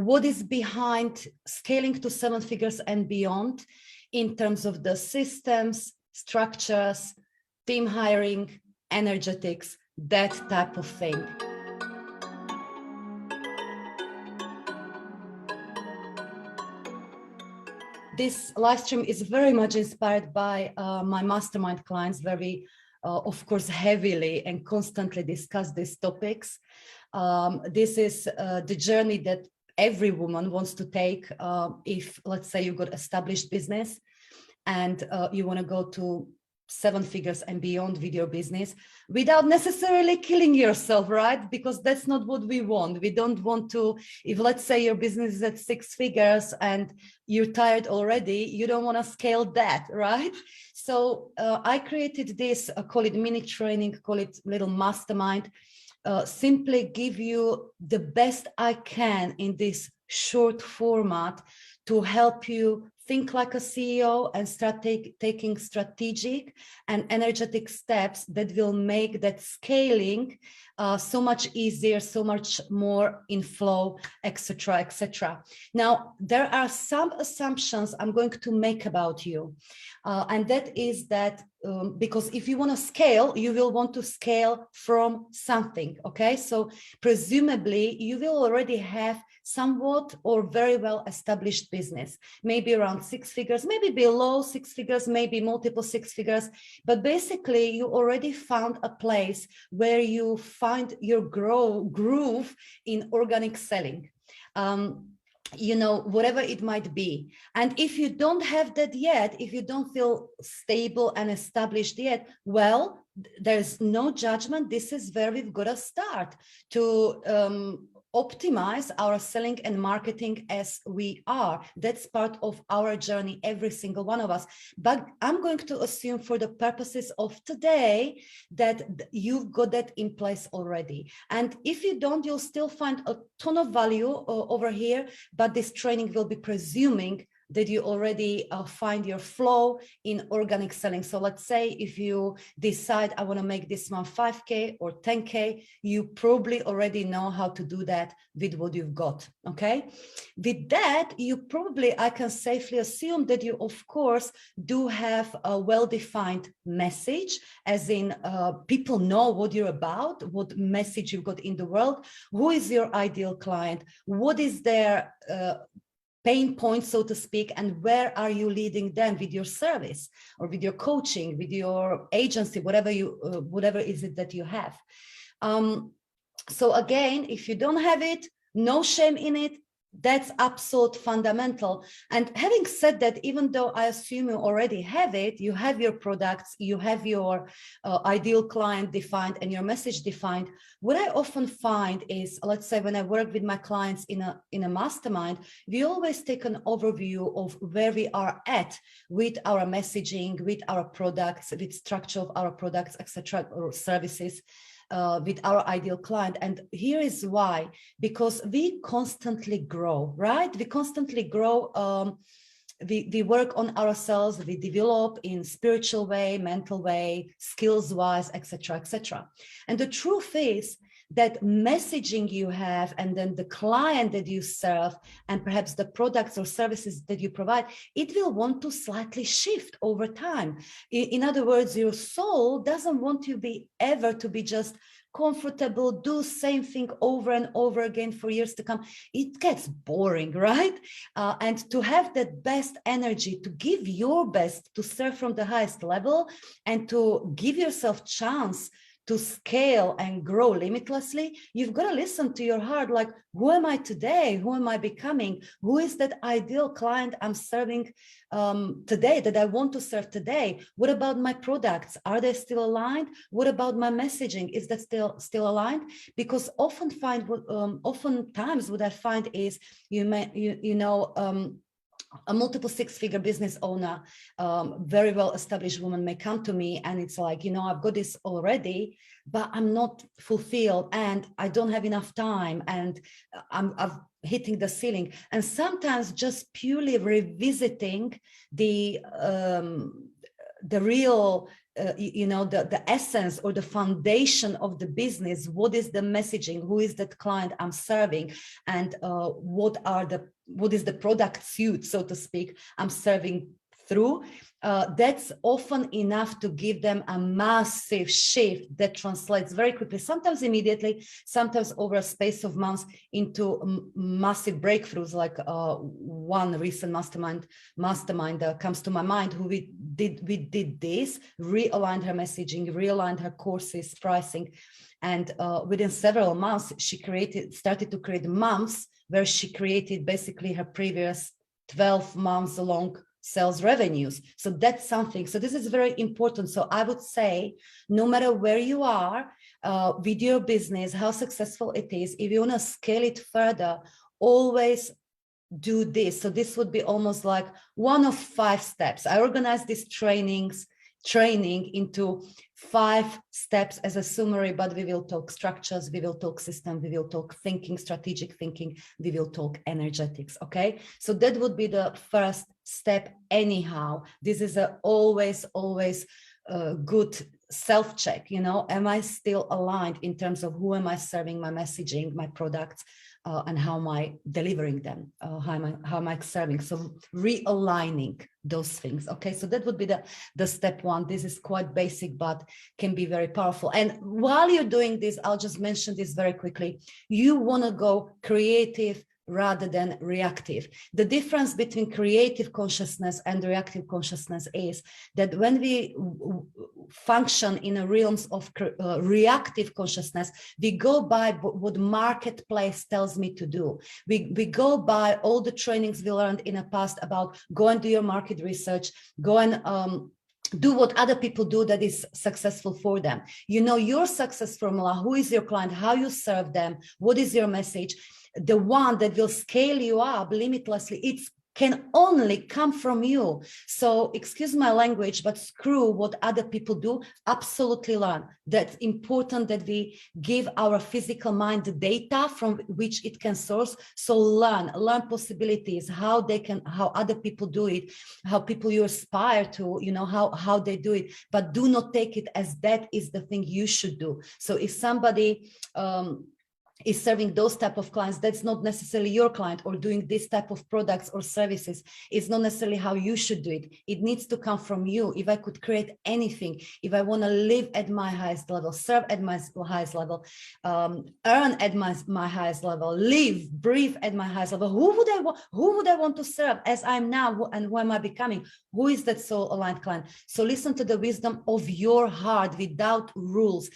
what is behind scaling to 7 figures and beyond in terms of the systems, structures, team hiring, energetics, that type of thing. This live stream is very much inspired by my mastermind clients, where we, of course, heavily and constantly discuss these topics. This is the journey that every woman wants to take if, let's say, you've got established business and you want to go to 7 figures and beyond with your business without necessarily killing yourself, right? Because that's not what we want. We don't want to, if let's say your business is at 6 figures and you're tired already, you don't want to scale that, right? So I created this, call it mini training, call it little mastermind, simply give you the best I can in this short format to help you think like a CEO and start taking strategic and energetic steps that will make that scaling so much easier, so much more in flow, etc., etc. Now, there are some assumptions I'm going to make about you, and that is that because if you want to scale, you will want to scale from something, okay? So presumably you will already have somewhat or very well established business, maybe around 6 figures, maybe below 6 figures, maybe multiple 6 figures, but basically you already found a place where you find your groove in organic selling. You know, whatever it might be. And if you don't have that yet, if you don't feel stable and established yet, well, there's no judgment. This is where we've got to start to optimize our selling and marketing as we are. That's part of our journey, every single one of us. But I'm going to assume for the purposes of today that you've got that in place already. And if you don't, you'll still find a ton of value over here, but this training will be presuming that you already find your flow in organic selling. So let's say if you decide I want to make this month 5K or 10K, you probably already know how to do that with what you've got, okay? With that, you probably, I can safely assume that you, of course, do have a well-defined message, as in people know what you're about, what message you've got in the world, who is your ideal client, what is their pain points, so to speak, and where are you leading them with your service or with your coaching, with your agency, whatever is it that you have. So again, if you don't have it, no shame in it. That's absolute fundamental. And having said that, even though I assume you already have it, you have your products, you have your ideal client defined and your message defined. What I often find is, let's say when I work with my clients in a mastermind, we always take an overview of where we are at with our messaging, with our products, with structure of our products, etc., or services. With our ideal client. And here is why, because we constantly grow, right? We constantly grow. We work on ourselves, we develop in spiritual way, mental way, skills wise, etc., etc. And the truth is that messaging you have and then the client that you serve and perhaps the products or services that you provide, it will want to slightly shift over time. In other words, your soul doesn't want you ever to be just comfortable, do same thing over and over again for years to come. It gets boring, right? And to have that best energy, to give your best, to serve from the highest level and to give yourself chance to scale and grow limitlessly, you've got to listen to your heart. Like, who am I today? Who am I becoming? Who is that ideal client I'm serving today, that I want to serve today? What about my products? Are they still aligned? What about my messaging? Is that still aligned? Because oftentimes what I find is a multiple 6-figure business owner, very well established woman may come to me and it's like, I've got this already, but I'm not fulfilled and I don't have enough time and I'm hitting the ceiling. And sometimes just purely revisiting the real the essence or the foundation of the business. What is the messaging? Who is that client I'm serving? And what is the product suite, so to speak, I'm serving through? That's often enough to give them a massive shift that translates very quickly, sometimes immediately, sometimes over a space of months, into massive breakthroughs. Like one recent mastermind comes to my mind, who we did this, realigned her messaging, realigned her courses, pricing, and within several months she started to create months where she created basically her previous 12 months long sales revenues. So that's something. So this is very important. So I would say, no matter where you are with your business, how successful it is, if you want to scale it further, always do this. So this would be almost like one of 5 steps. I organize these training into 5 steps as a summary, but we will talk structures, we will talk system, we will talk thinking, strategic thinking, we will talk energetics. Okay, so that would be the first step. Anyhow, this is a always good self-check. Am I still aligned in terms of who am I serving, my messaging, my products, and how am I delivering them? How am I serving? So realigning those things. Okay, so that would be the step 1. This is quite basic, but can be very powerful. And while you're doing this, I'll just mention this very quickly. You want to go creative rather than reactive. The difference between creative consciousness and reactive consciousness is that when we function in a realms of reactive consciousness, we go by what marketplace tells me to do. We go by all the trainings we learned in the past about go and do your market research, go and do what other people do that is successful for them. Your success formula, who is your client, how you serve them, what is your message. The one that will scale you up limitlessly, it can only come from you. So excuse my language, but screw what other people do. Absolutely learn. That's important that we give our physical mind the data from which it can source. So learn possibilities, how other people do it, how people you aspire to, how they do it, but do not take it as that is the thing you should do. So if somebody is serving those type of clients, that's not necessarily your client, or doing this type of products or services is not necessarily how you should do it. It needs to come from you. If I could create anything, if I want to live at my highest level, serve at my highest level, earn at my highest level, live, breathe at my highest level, who would I want to serve as I'm now, and who am I becoming? Who is that soul aligned client? So listen to the wisdom of your heart without rules.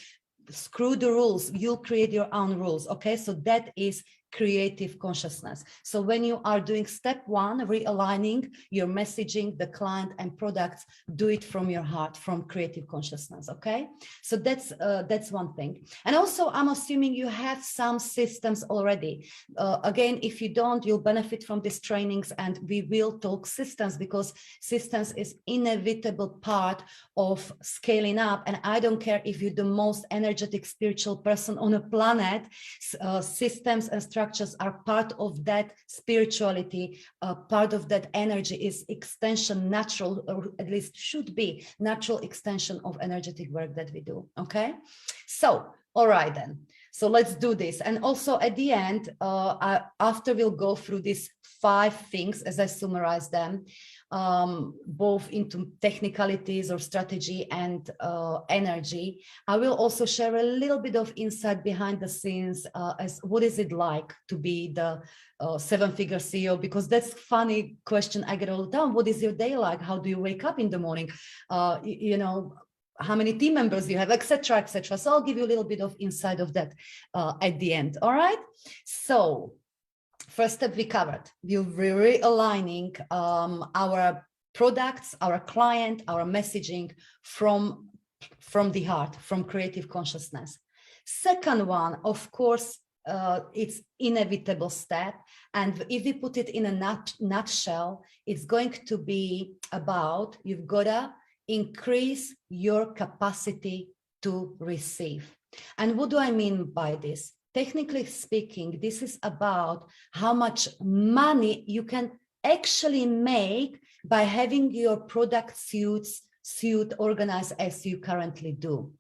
Screw the rules, you'll create your own rules. Okay, so that is creative consciousness. So when you are doing step 1, realigning your messaging, the client and products, do it from your heart, from creative consciousness. Okay, so that's one thing. And also, I'm assuming you have some systems already. Again, if you don't, you'll benefit from these trainings, and we will talk systems, because systems is inevitable part of scaling up. And I don't care if you're the most energetic spiritual person on a planet, systems and structures are part of that spirituality, part of that energy, is extension, natural, or at least should be natural extension of energetic work that we do. Okay, so all right then, so let's do this. And also at the end, after we'll go through these 5 things as I summarize them, both into technicalities or strategy and energy, I will also share a little bit of insight behind the scenes as what is it like to be the 7-figure CEO, because that's a funny question I get all the time. What is your day like? How do you wake up in the morning? How many team members you have, etc., etc. So I'll give you a little bit of insight of that at the end. All right. So first step we covered, we're realigning our products, our client, our messaging from the heart, from creative consciousness. Second one, of course, it's inevitable step. And if we put it in a nutshell, it's going to be about, you've got to increase your capacity to receive. And what do I mean by this? Technically speaking, this is about how much money you can actually make by having your product suites suit, organized as you currently do.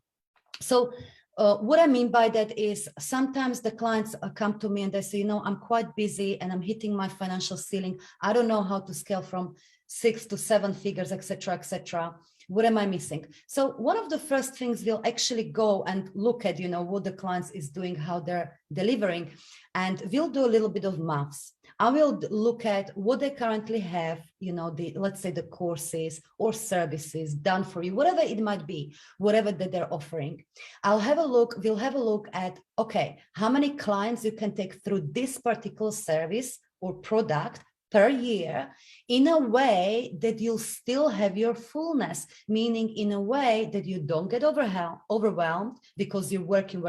So what I mean by that is sometimes the clients come to me and they say, you know, I'm quite busy and I'm hitting my financial ceiling. I don't know how to scale from 6 to 7 figures, etc., etc. What am I missing? So one of the first things we'll actually go and look at, you know, what the clients is doing, how they're delivering, and we'll do a little bit of maths. I will look at what they currently have, you know, let's say the courses or services done for you, whatever it might be, whatever that they're offering. We'll have a look at, okay, how many clients you can take through this particular service or product per year in a way that you'll still have your fullness, meaning in a way that you don't get overwhelmed because you're working,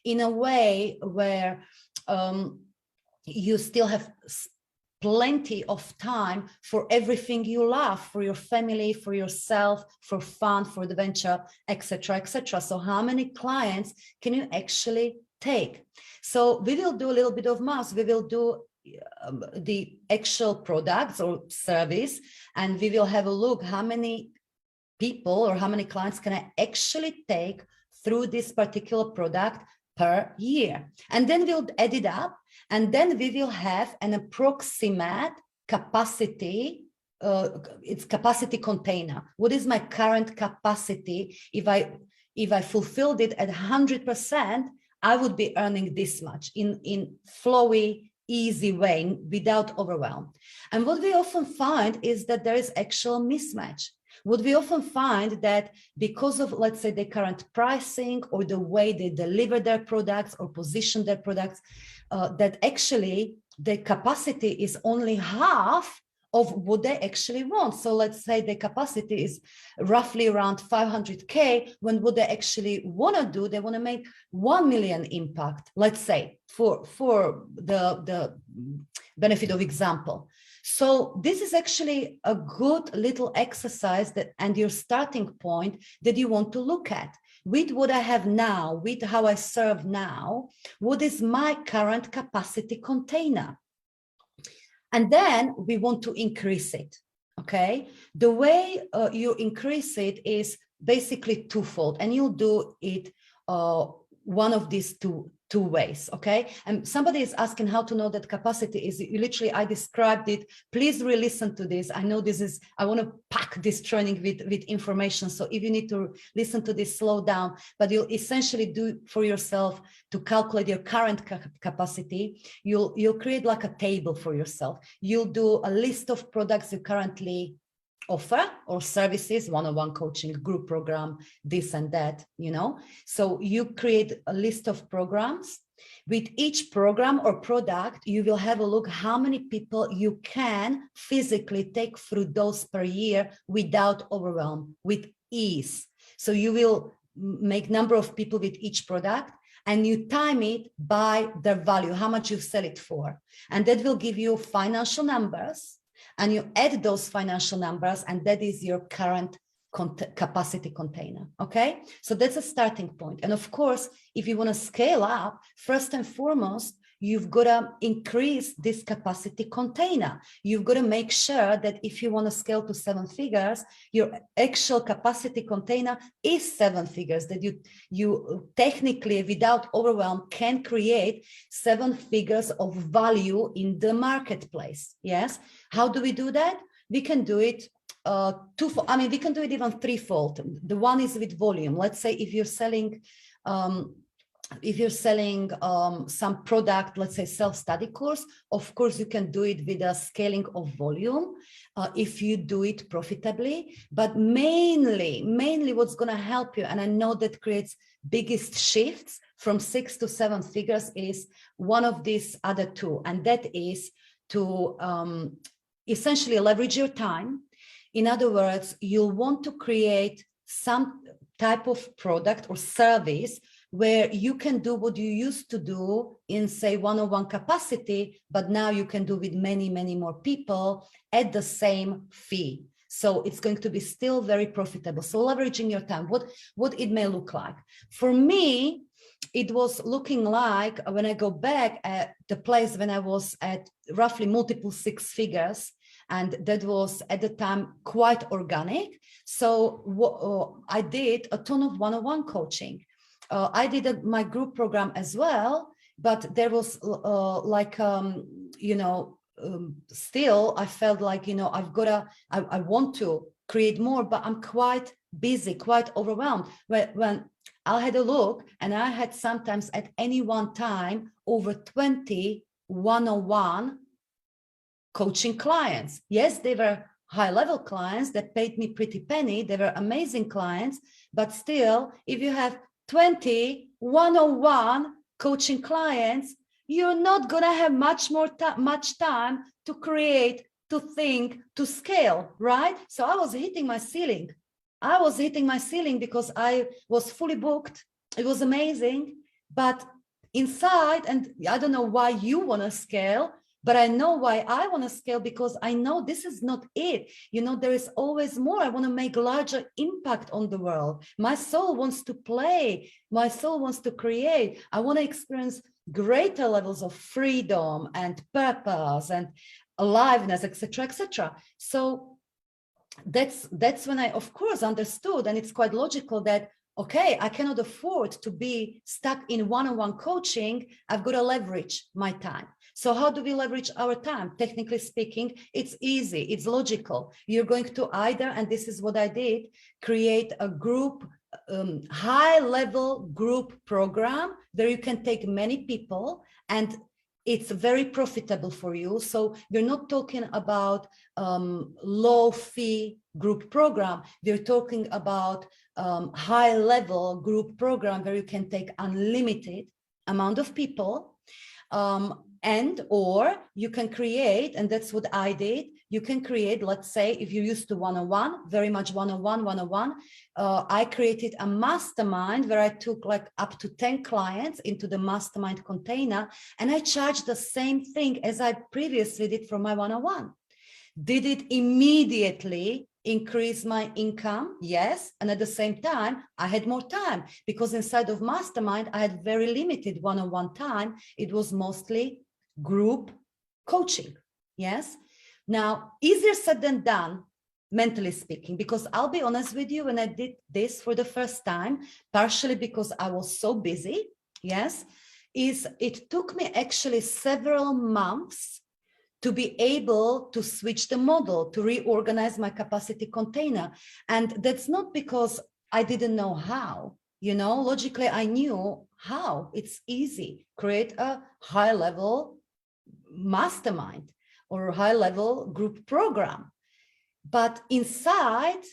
in a way where you still have plenty of time for everything you love, for your family, for yourself, for fun, for the venture, etc., etc. So how many clients can you actually take? So we will do a little bit of math. We will do the actual products or service, and we will have a look how many people or how many clients can I actually take through this particular product per year. And then we'll add it up, and then we will have an approximate capacity. It's capacity container. What is my current capacity? If I fulfilled it at 100%, I would be earning this much in flowy, easy way without overwhelm. And what we often find is that there is actual mismatch. What we often find that because of, let's say, the current pricing or the way they deliver their products or position their products, that actually the capacity is only half of what they actually want. So let's say the capacity is roughly around 500K, when what they actually want to do, they want to make 1 million impact, let's say, for the benefit of example. So this is actually a good little exercise and your starting point that you want to look at. With what I have now, with how I serve now, what is my current capacity container? And then we want to increase it, okay? The way you increase it is basically twofold, and you'll do it one of these two ways, okay? And somebody is asking how to know that capacity is, literally, I described it. Please re-listen to this. I know this is, I want to pack this training with information. So if you need to listen to this, slow down, but you'll essentially do for yourself to calculate your current capacity. You'll create like a table for yourself. You'll do a list of products you currently offer or services, one-on-one coaching, group program, this and that, you know. So you create a list of programs. With each program or product, you will have a look how many people you can physically take through those per year without overwhelm, with ease. So you will make number of people with each product, and you time it by their value, how much you sell it for. And that will give you financial numbers. And you add those financial numbers, and that is your current capacity container, okay? So that's a starting point. And of course, if you want to scale up, first and foremost, you've got to increase this capacity container. You've got to make sure that if you want to scale to 7 figures, your actual capacity container is 7 figures, that you technically, without overwhelm, can create 7 figures of value in the marketplace. Yes. How do we do that? We can do it twofold. I mean, we can do it even threefold. The one is with volume. Let's say if you're selling some product, let's say self-study course, of course you can do it with a scaling of volume if you do it profitably. But mainly what's going to help you, and I know that creates biggest shifts from 6 to 7 figures, is one of these other two, and that is to essentially leverage your time. In other words, you'll want to create some type of product or service where you can do what you used to do in, say, one-on-one capacity, but now you can do with many, many more people at the same fee. So it's going to be still very profitable. So leveraging your time, what it may look like. For me, it was looking like, when I go back at the place when I was at roughly multiple 6 figures, And that was at the time quite organic. So I did a ton of one-on-one coaching. I did my group program as well, but there was still I felt like, I want to create more, but I'm quite busy, quite overwhelmed. When I had a look, and I had sometimes at any one time over 20 one-on-one coaching clients. Yes, they were high-level clients that paid me pretty penny. They were amazing clients, but still, if you have 20 one-on-one coaching clients, you're not gonna have much time to create, to think, to scale, right? So I was hitting my ceiling. I was hitting my ceiling because I was fully booked. It was amazing, but inside, and I don't know why you want to scale, but I know why I want to scale, because I know this is not it. There is always more. I want to make larger impact on the world. My soul wants to play. My soul wants to create. I want to experience greater levels of freedom and purpose and aliveness, etc., etc. So that's when I, of course, understood, and it's quite logical that, okay, I cannot afford to be stuck in one-on-one coaching. I've got to leverage my time. So how do we leverage our time? Technically speaking, it's easy. It's logical. You're going to either, and this is what I did, create a group, high-level group program where you can take many people, and it's very profitable for you. So we're not talking about low fee group program. We're talking about high level group program where you can take unlimited amount of people, or you can create, and that's what I did. You can create, let's say, if you're used to one-on-one, very much one-on-one, I created a mastermind where I took like up to 10 clients into the mastermind container, and I charged the same thing as I previously did for my one-on-one. Did it immediately increase my income? Yes. And at the same time, I had more time, because inside of mastermind, I had very limited one-on-one time. It was mostly group coaching. Yes. Now, easier said than done, mentally speaking, because I'll be honest with you, when I did this for the first time, partially because I was so busy, yes, it took me actually several months to be able to switch the model, to reorganize my capacity container. And that's not because I didn't know how. Logically, I knew how. It's easy. Create a high-level mastermind or high-level group program. But inside,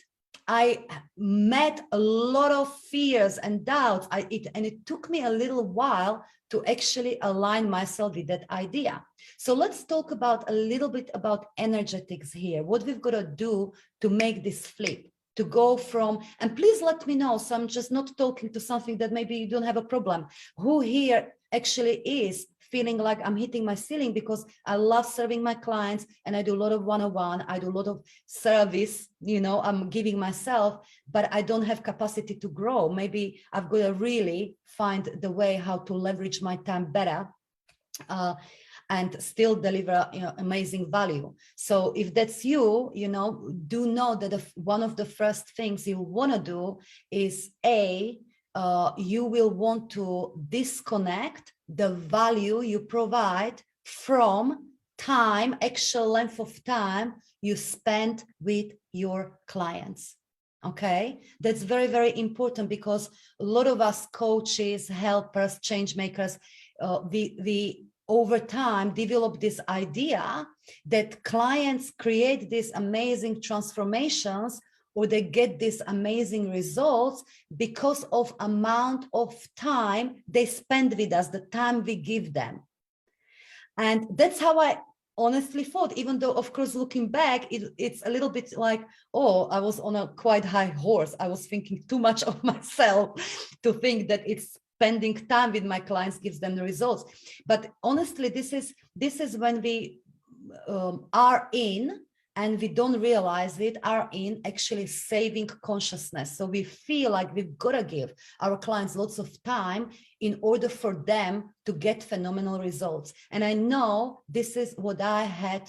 I met a lot of fears and doubts. And it took me a little while to actually align myself with that idea. So let's talk about a little bit about energetics here, what we've got to do to make this flip, to go from, and please let me know, so I'm just not talking to something that maybe you don't have a problem. Who here actually is feeling like I'm hitting my ceiling, because I love serving my clients and I do a lot of one-on-one, I do a lot of service, I'm giving myself, but I don't have capacity to grow. Maybe I've got to really find the way how to leverage my time better and still deliver amazing value. So if that's you, do know that one of the first things you want to do is you will want to disconnect the value you provide from time, actual length of time you spend with your clients. Okay, that's very, very important, because a lot of us coaches, helpers, change makers, we over time develop this idea that clients create these amazing transformations, or they get these amazing results because of amount of time they spend with us, the time we give them. And that's how I honestly thought, even though, of course, looking back, it's a little bit like, oh, I was on a quite high horse. I was thinking too much of myself to think that it's spending time with my clients gives them the results. But honestly, this is when we are in, and we don't realize it, are in actually saving consciousness. So we feel like we've got to give our clients lots of time in order for them to get phenomenal results. And I know this is what I had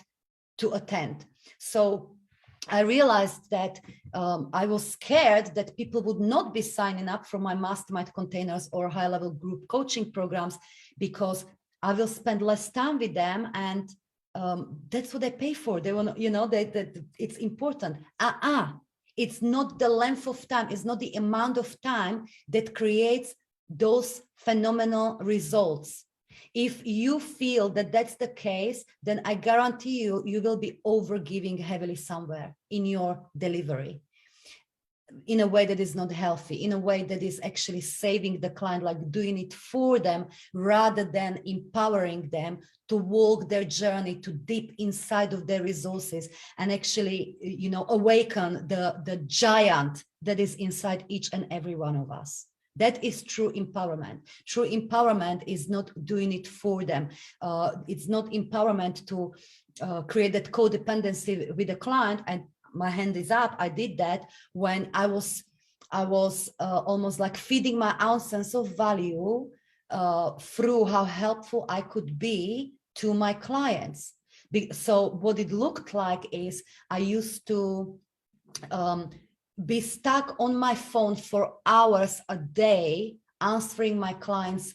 to attend. So I realized that I was scared that people would not be signing up for my mastermind containers or high-level group coaching programs because I will spend less time with them, and that's what they pay for. They want, that it's important. It's not the length of time, it's not the amount of time that creates those phenomenal results. If you feel that that's the case, then I guarantee you, you will be overgiving heavily somewhere in your delivery, in a way that is not healthy, in a way that is actually saving the client, like doing it for them rather than empowering them to walk their journey to deep inside of their resources and actually, awaken the giant that is inside each and every one of us. That is true empowerment. True empowerment is not doing it for them. It's not empowerment to create that codependency with the client. And my hand is up. I did that when I was almost like feeding my own sense of value through how helpful I could be to my clients. So what it looked like is I used to be stuck on my phone for hours a day answering my clients'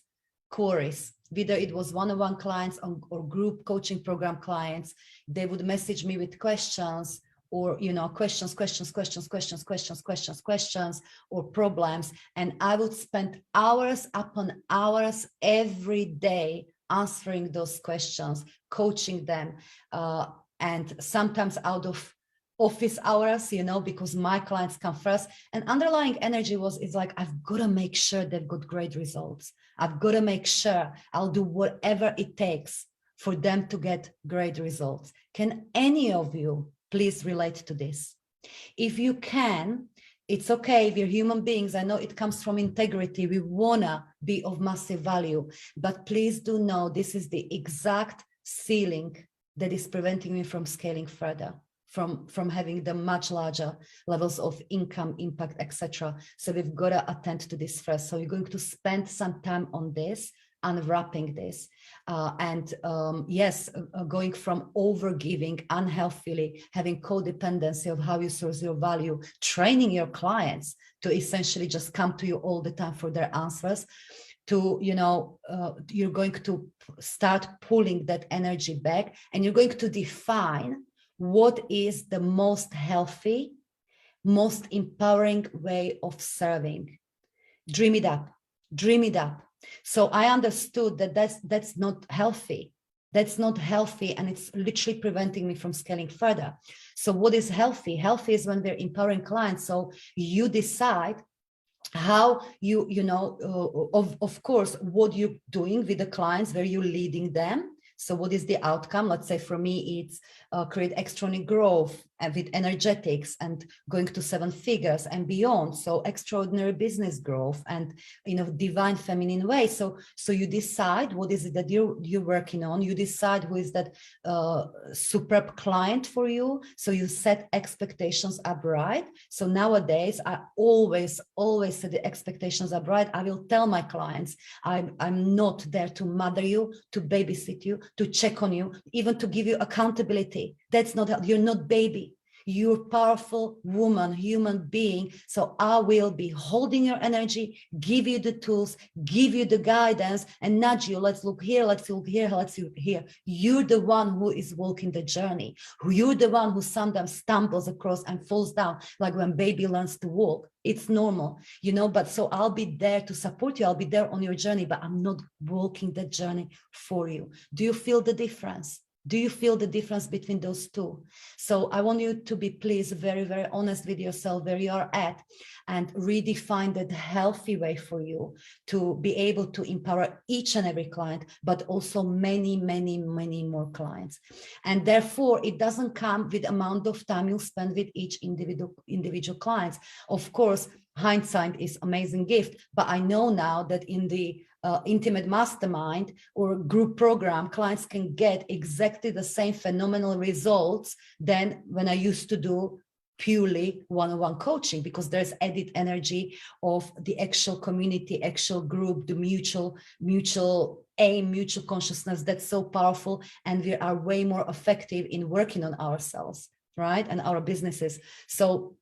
queries, whether it was one-on-one clients or group coaching program clients. They would message me with questions or questions or problems, and I would spend hours upon hours every day answering those questions, coaching them, and sometimes out of office hours, because my clients come first. And underlying energy is like, I've got to make sure they've got great results. I've got to make sure I'll do whatever it takes for them to get great results. Can any of you please relate to this? If you can, it's okay. We're human beings. I know it comes from integrity. We want to be of massive value, but please do know this is the exact ceiling that is preventing me from scaling further, from having the much larger levels of income, impact, etc. So we've got to attend to this first. So you're going to spend some time on this, unwrapping this, going from overgiving unhealthily, having codependency of how you source your value, training your clients to essentially just come to you all the time for their answers, to, you're going to start pulling that energy back, and you're going to define what is the most healthy, most empowering way of serving. Dream it up, dream it up. So I understood that that's not healthy. That's not healthy, and it's literally preventing me from scaling further. So what is healthy? Healthy is when we're empowering clients. So you decide how of course, what you're doing with the clients, where you're leading them. So what is the outcome? Let's say for me, it's create extraordinary growth with energetics and going to 7 figures and beyond. So extraordinary business growth and in a divine feminine way. So you decide what is it that you're working on. You decide who is that superb client for you. So you set expectations up right. So nowadays, I always set the expectations up right. I will tell my clients, I'm not there to mother you, to babysit you, to check on you, even to give you accountability. That's not, you're not baby. You're a powerful woman, human being. So I will be holding your energy, give you the tools, give you the guidance, and nudge you. Let's look here, let's look here, let's look here. You're the one who is walking the journey. You're the one who sometimes stumbles across and falls down, like when baby learns to walk. It's normal, but so I'll be there to support you. I'll be there on your journey, but I'm not walking the journey for you. Do you feel the difference? Do you feel the difference between those two? So I want you to be, please, very, very honest with yourself where you are at, and redefine that healthy way for you to be able to empower each and every client, but also many, many, many more clients. And therefore, it doesn't come with the amount of time you spend with each individual clients. Of course, hindsight is amazing gift, but I know now that in the intimate mastermind or group program, clients can get exactly the same phenomenal results than when I used to do purely one-on-one coaching, because there's added energy of the actual community, actual group, the mutual a mutual consciousness that's so powerful, and we are way more effective in working on ourselves, right, and our businesses. So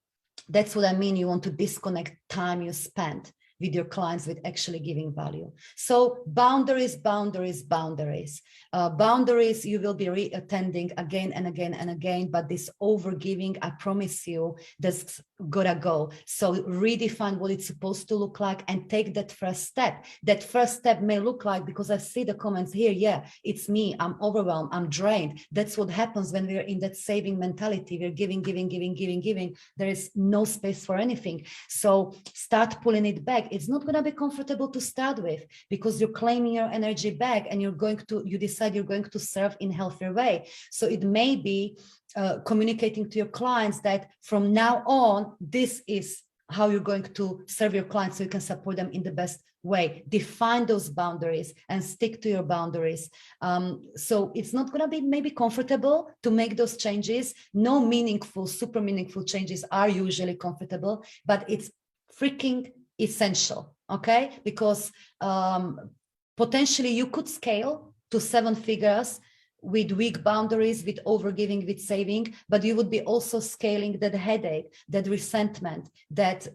that's what I mean. You want to disconnect time you spend with your clients with actually giving value. So boundaries, boundaries, boundaries. Boundaries you will be re-attending again and again and again, but this overgiving, I promise you, that's gotta go. So redefine what it's supposed to look like and take that first step. That first step may look like, because I see the comments here, yeah, it's me, I'm overwhelmed, I'm drained. That's what happens when we're in that saving mentality. We're giving, giving, giving, giving, giving. There is no space for anything. So start pulling it back. It's not going to be comfortable to start with, because you're claiming your energy back and you decide you're going to serve in a healthier way. So it may be communicating to your clients that from now on, this is how you're going to serve your clients so you can support them in the best way. Define those boundaries and stick to your boundaries. So it's not going to be maybe comfortable to make those changes. No meaningful, super meaningful changes are usually comfortable, but it's freaking essential, okay? Because potentially you could scale to 7 figures with weak boundaries, with overgiving, with saving, but you would be also scaling that headache, that resentment, that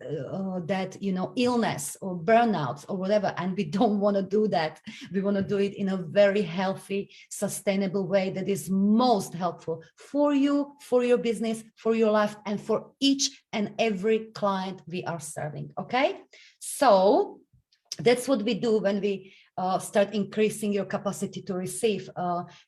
illness or burnouts or whatever. And we don't want to do that. We want to do it in a very healthy, sustainable way that is most helpful for you, for your business, for your life, and for each and every client we are serving. Okay, so that's what we do when we start increasing your capacity to receive.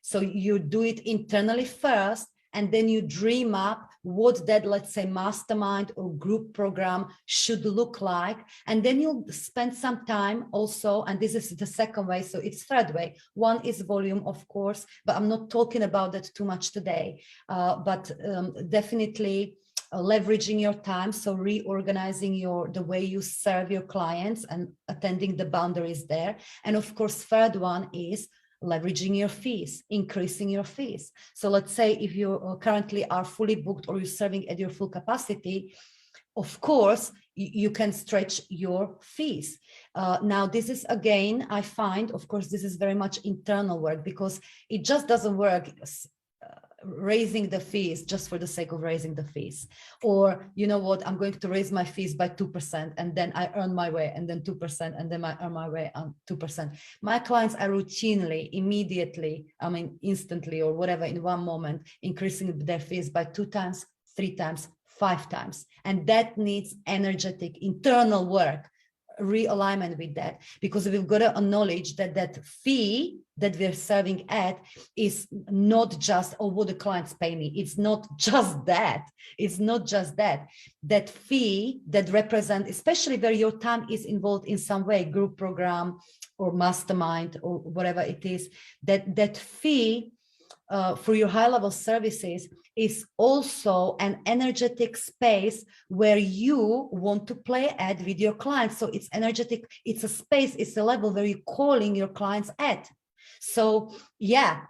So you do it internally first, and then you dream up what that, let's say, mastermind or group program should look like. And then you'll spend some time also, and this is the second way, so it's third way. One is volume, of course, but I'm not talking about that too much today, but definitely leveraging your time, so reorganizing the way you serve your clients and attending the boundaries there. And of course, third one is leveraging your fees, increasing your fees. So let's say if you currently are fully booked or you're serving at your full capacity, of course, you can stretch your fees. Now, this is, again, I find, of course, this is very much internal work, because it just doesn't work raising the fees just for the sake of raising the fees. Or, you know what, I'm going to raise my fees by 2% and then I earn my way, and then 2% and then I earn my way on 2%. My clients are routinely, immediately, I mean, instantly or whatever, in one moment, increasing their fees by 2 times, 3 times, 5 times. And that needs energetic internal work, realignment with that, because we've got to acknowledge that that fee that we're serving at is not just, oh, what the clients pay me. It's not just that. It's not just that. That fee that represents, especially where your time is involved in some way, group program or mastermind or whatever it is, that fee for your high-level services is also an energetic space where you want to play at with your clients. So it's energetic, it's a space, it's a level where you're calling your clients at. So yeah,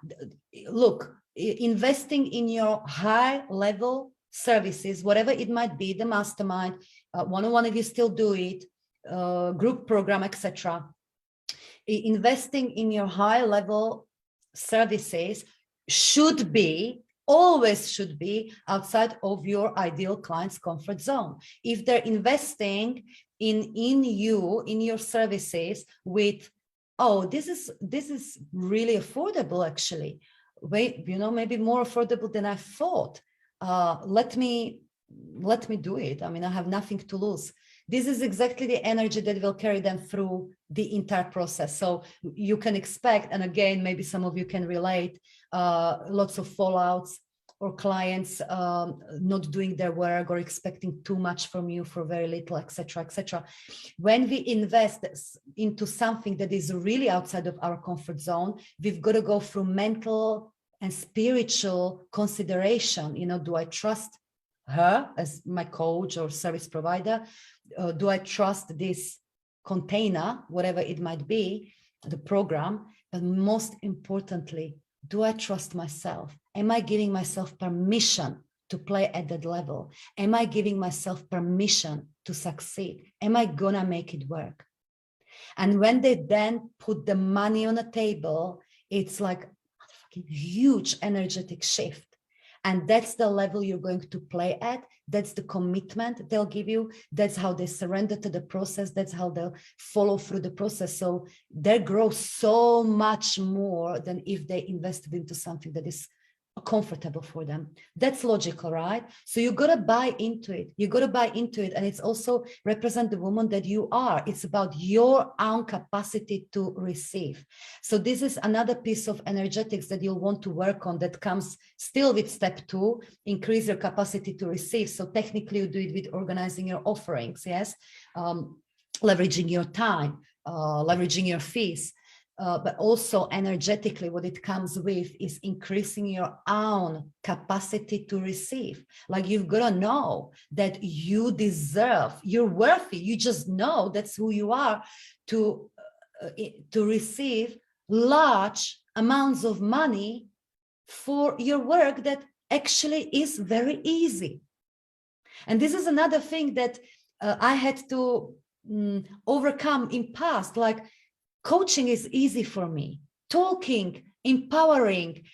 look, investing in your high-level services, whatever it might be, the mastermind, one-on-one if you still do it, group program, etc. Investing in your high-level services should be, always should be, outside of your ideal client's comfort zone. If they're investing in you, in your services with, oh, this is really affordable, actually. Wait, maybe more affordable than I thought. Let me do it. I mean, I have nothing to lose. This is exactly the energy that will carry them through the entire process. So you can expect, and again, maybe some of you can relate, lots of fallouts or clients not doing their work or expecting too much from you for very little, etc., etc. When we invest into something that is really outside of our comfort zone, we've got to go through mental and spiritual consideration. Do I trust her as my coach or service provider? Do I trust this container, whatever it might be, the program? But most importantly, do I trust myself? Am I giving myself permission to play at that level? Am I giving myself permission to succeed? Am I gonna make it work? And when they then put the money on the table, it's like a fucking huge energetic shift. And that's the level you're going to play at. That's the commitment they'll give you. That's how they surrender to the process. That's how they'll follow through the process. So they grow so much more than if they invested into something that is comfortable for them. That's logical, right? So you got to buy into it. You got to buy into it. And it's also represent the woman that you are. It's about your own capacity to receive. So this is another piece of energetics that you'll want to work on that comes still with step 2, increase your capacity to receive. So technically you do it with organizing your offerings, yes? Leveraging your time, leveraging your fees. But also energetically, what it comes with is increasing your own capacity to receive. Like you've got to know that you deserve, you're worthy. You just know that's who you are to receive large amounts of money for your work that actually is very easy. And this is another thing that I had to overcome in past, like, coaching is easy for me. Talking, empowering,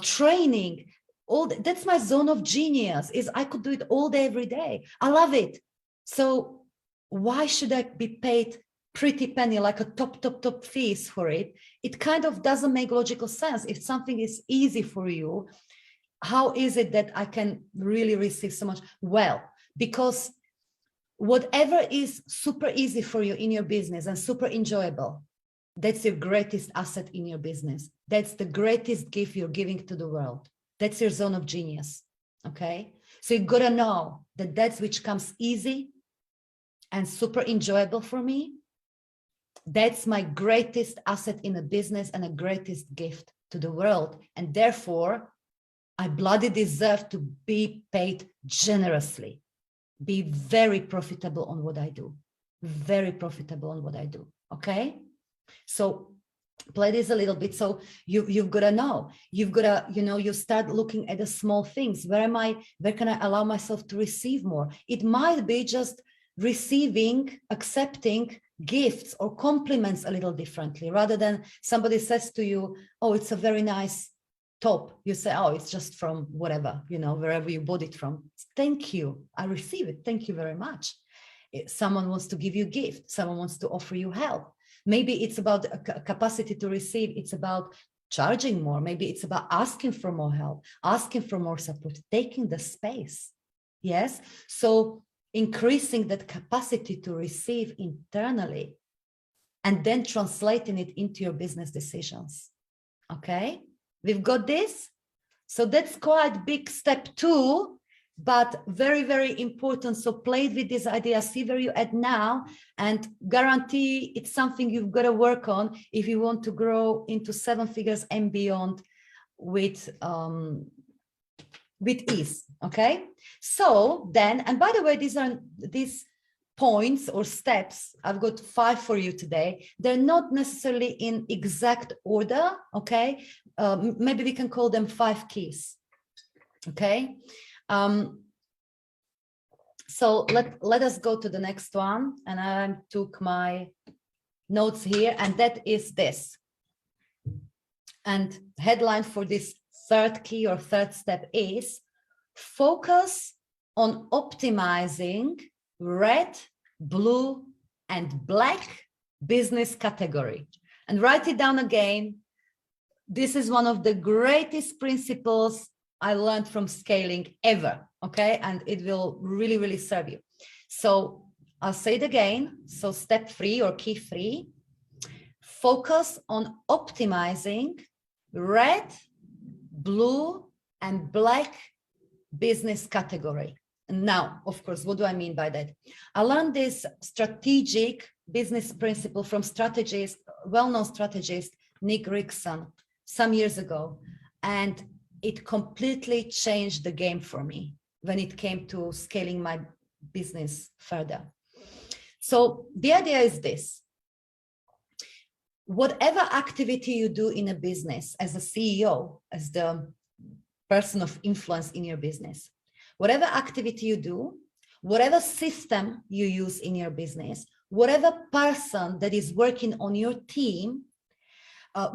training, that's my zone of genius. Is I could do it all day, every day. I love it. So why should I be paid pretty penny, like a top fees for it? It kind of doesn't make logical sense. If something is easy for you, how is it that I can really receive so much? Well, because whatever is super easy for you in your business and super enjoyable, that's your greatest asset in your business. That's the greatest gift you're giving to the world. That's your zone of genius, okay? So you gotta know that that's which comes easy and super enjoyable for me. That's my greatest asset in a business and a greatest gift to the world. And therefore, I bloody deserve to be paid generously, be very profitable on what I do, very profitable on what I do, okay? So play this a little bit. So you've got to know, you've got to, you start looking at the small things. Where can I allow myself to receive more? It might be just receiving, accepting gifts or compliments a little differently, rather than somebody says to you, oh, it's a very nice top. You say, oh, it's just from whatever, wherever you bought it from. Thank you. I receive it. Thank you very much. Someone wants to give you a gift. Someone wants to offer you help. Maybe it's about a capacity to receive. It's about charging more. Maybe it's about asking for more help, asking for more support, taking the space. Yes. So increasing that capacity to receive internally and then translating it into your business decisions. Okay. We've got this. So that's quite big step 2. But very, very important. So play with this idea, see where you're at now, and guarantee it's something you've got to work on if you want to grow into 7 figures and beyond with ease. Okay. So then, and by the way, these points or steps, I've got 5 for you today. They're not necessarily in exact order. Okay. Maybe we can call them 5 keys. Okay. So let us go to the next one. And I took my notes here, and that is this. And headline for this 3rd key or 3rd step is focus on optimizing red, blue, and black business category. And write it down again. This is one of the greatest principles I learned from scaling ever, okay? And it will really, really serve you. So I'll say it again. So step 3 or key 3, focus on optimizing red, blue, and black business category. And now, of course, what do I mean by that? I learned this strategic business principle from well-known strategist, Nick Rickson, some years ago. And it completely changed the game for me when it came to scaling my business further. So the idea is this. Whatever activity you do in a business as a CEO, as the person of influence in your business, whatever activity you do, whatever system you use in your business, whatever person that is working on your team,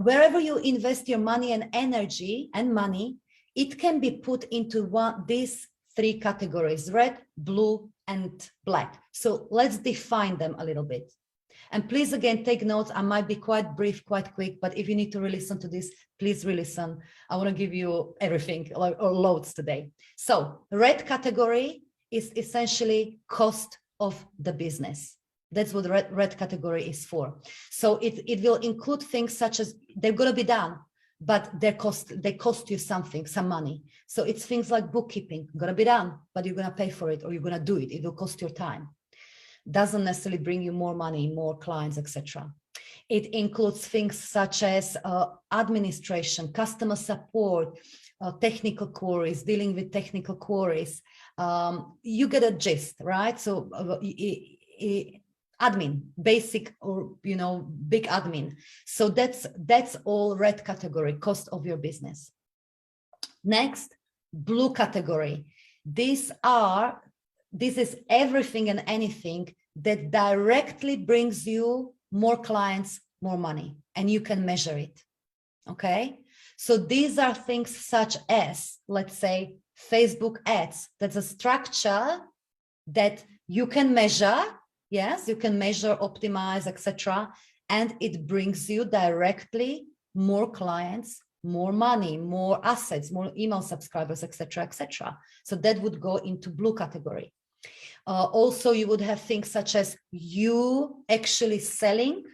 wherever you invest your money and energy and money, it can be put into these three categories: red, blue, and black. So let's define them a little bit. And please, again, take notes. I might be quite brief, quite quick, but if you need to re-listen to this, please re-listen. I want to give you everything or loads today. So red category is essentially cost of the business. That's what the red category is for. So it will include things such as they're going to be done, but they cost you something, some money. So it's things like bookkeeping, going to be done, but you're going to pay for it, or you're going to do it. It will cost your time. Doesn't necessarily bring you more money, more clients, etc. It includes things such as administration, customer support, technical queries, dealing with technical queries. You get a gist, right? So admin, basic or big admin. So that's all red category, cost of your business. Next, blue category. This is everything and anything that directly brings you more clients, more money, and you can measure it. Okay, so these are things such as, let's say, Facebook ads. That's a structure that you can measure. Yes, you can measure, optimize, etc. And it brings you directly more clients, more money, more assets, more email subscribers, etc., etc. So that would go into blue category. Also, you would have things such as you actually selling.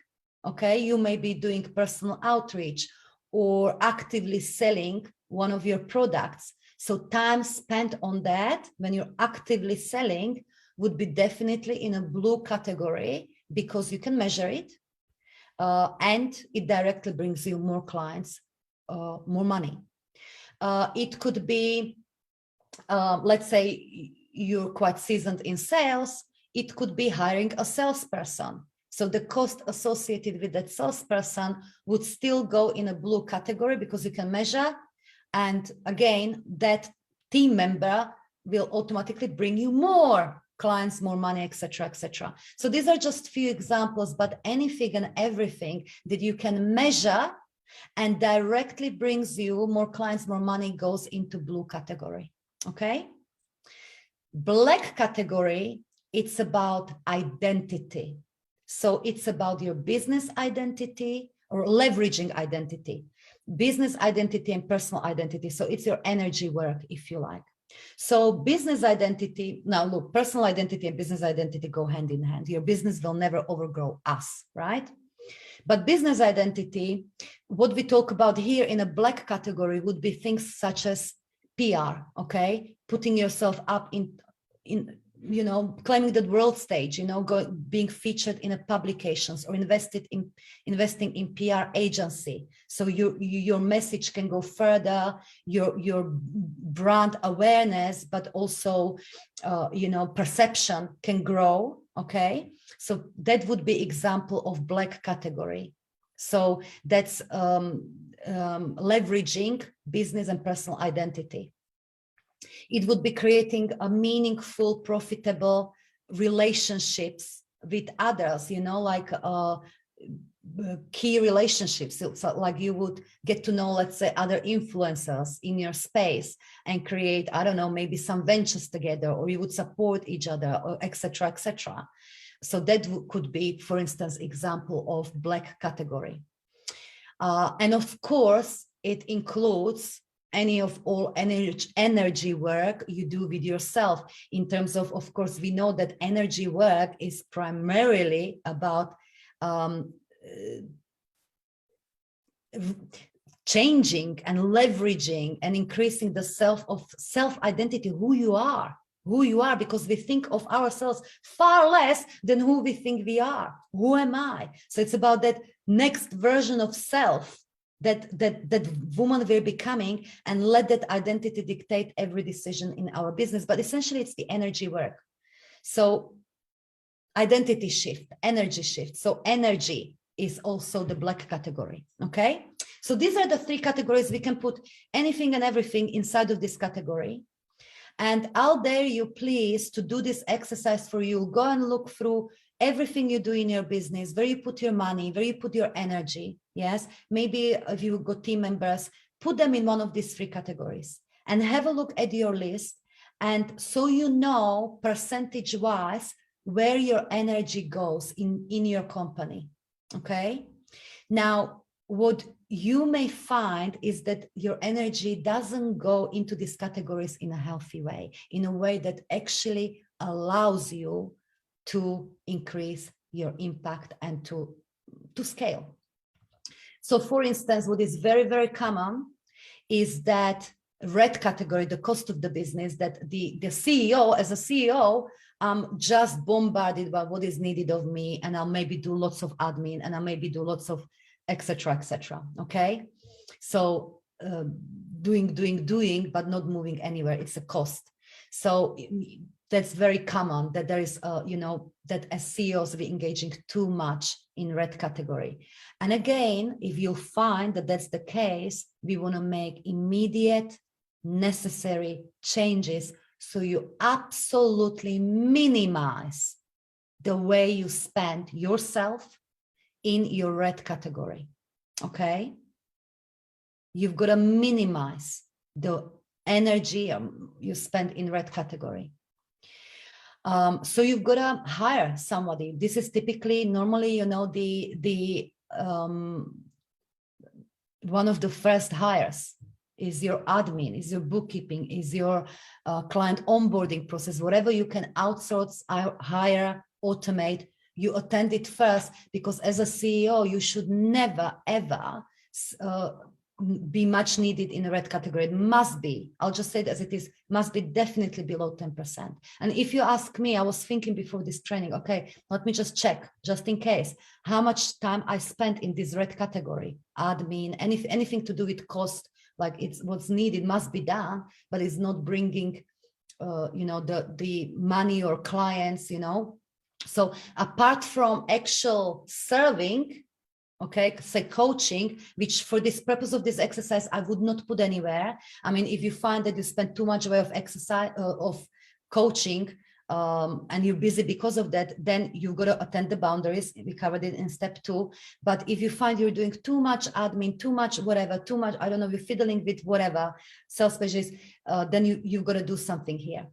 Okay, you may be doing personal outreach or actively selling one of your products. So time spent on that when you're actively selling would be definitely in a blue category because you can measure it and it directly brings you more clients, more money. It could be, let's say you're quite seasoned in sales, it could be hiring a salesperson. So the cost associated with that salesperson would still go in a blue category because you can measure. And again, that team member will automatically bring you more clients, more money, etc., etc. So these are just few examples, but anything and everything that you can measure and directly brings you more clients, more money goes into blue category. Okay. Black category, it's about identity. So it's about your business identity or leveraging identity, business identity and personal identity. So it's your energy work, if you like. So business identity, now look, personal identity and business identity go hand in hand. Your business will never overgrow us, right? But business identity, what we talk about here in a black category would be things such as PR, okay? Putting yourself up in claiming the world stage, being featured in a publications or investing in PR agency. So your message can go further, your brand awareness, but also, perception can grow. Okay. So that would be example of black category. So that's leveraging business and personal identity. It would be creating a meaningful, profitable relationships with others, like key relationships. So like you would get to know, let's say, other influencers in your space and create, I don't know, maybe some ventures together, or you would support each other, or etc., etc. So that could be, for instance, example of black category. And of course, it includes any of all energy work you do with yourself in terms of course, we know that energy work is primarily about changing and leveraging and increasing the self-identity, who you are, because we think of ourselves far less than who we think we are. Who am I? So it's about that next version of self that woman we're becoming, and let that identity dictate every decision in our business. But essentially it's the energy work. So identity shift, energy shift. So energy is also the black category. Okay. So these are the three categories. We can put anything and everything inside of this category. And I'll dare you, please, to do this exercise for you. Go and look through everything you do in your business, where you put your money, where you put your energy. Yes, maybe if you got team members, put them in one of these three categories and have a look at your list. And so you know percentage wise where your energy goes in your company. Okay. Now, what you may find is that your energy doesn't go into these categories in a healthy way, in a way that actually allows you to increase your impact and to scale. So for instance, what is very, very common is that red category, the cost of the business, that the CEO, as a CEO, I'm just bombarded by what is needed of me, and I'll maybe do lots of admin, and I'll maybe do lots of etc., etc. Okay, so doing, but not moving anywhere. It's a cost. So that's very common that there is, that as CEOs we engaging too much in red category. And again, if you find that that's the case, we want to make immediate necessary changes so you absolutely minimize the way you spend yourself in your red category. Okay, you've got to minimize the energy you spend in red category. So you've got to hire somebody. This is typically, normally, one of the first hires is your admin, is your bookkeeping, is your client onboarding process, whatever you can outsource, hire, automate, you attend it first, because as a CEO, you should never, ever be much needed in a red category. It must be, I'll just say it as it is, must be definitely below 10%. And if you ask me, I was thinking before this training, okay, let me just check, just in case, how much time I spent in this red category, admin, anything to do with cost, like it's what's needed must be done, but it's not bringing, the money or clients, So apart from actual serving, okay, say coaching, which for this purpose of this exercise, I would not put anywhere. I mean, if you find that you spend too much way of exercise, of coaching, and you're busy because of that, then you've got to attend the boundaries. We covered it in step 2. But if you find you're doing too much admin, too much whatever, too much, I don't know, you're fiddling with whatever, sales pages, then you've got to do something here.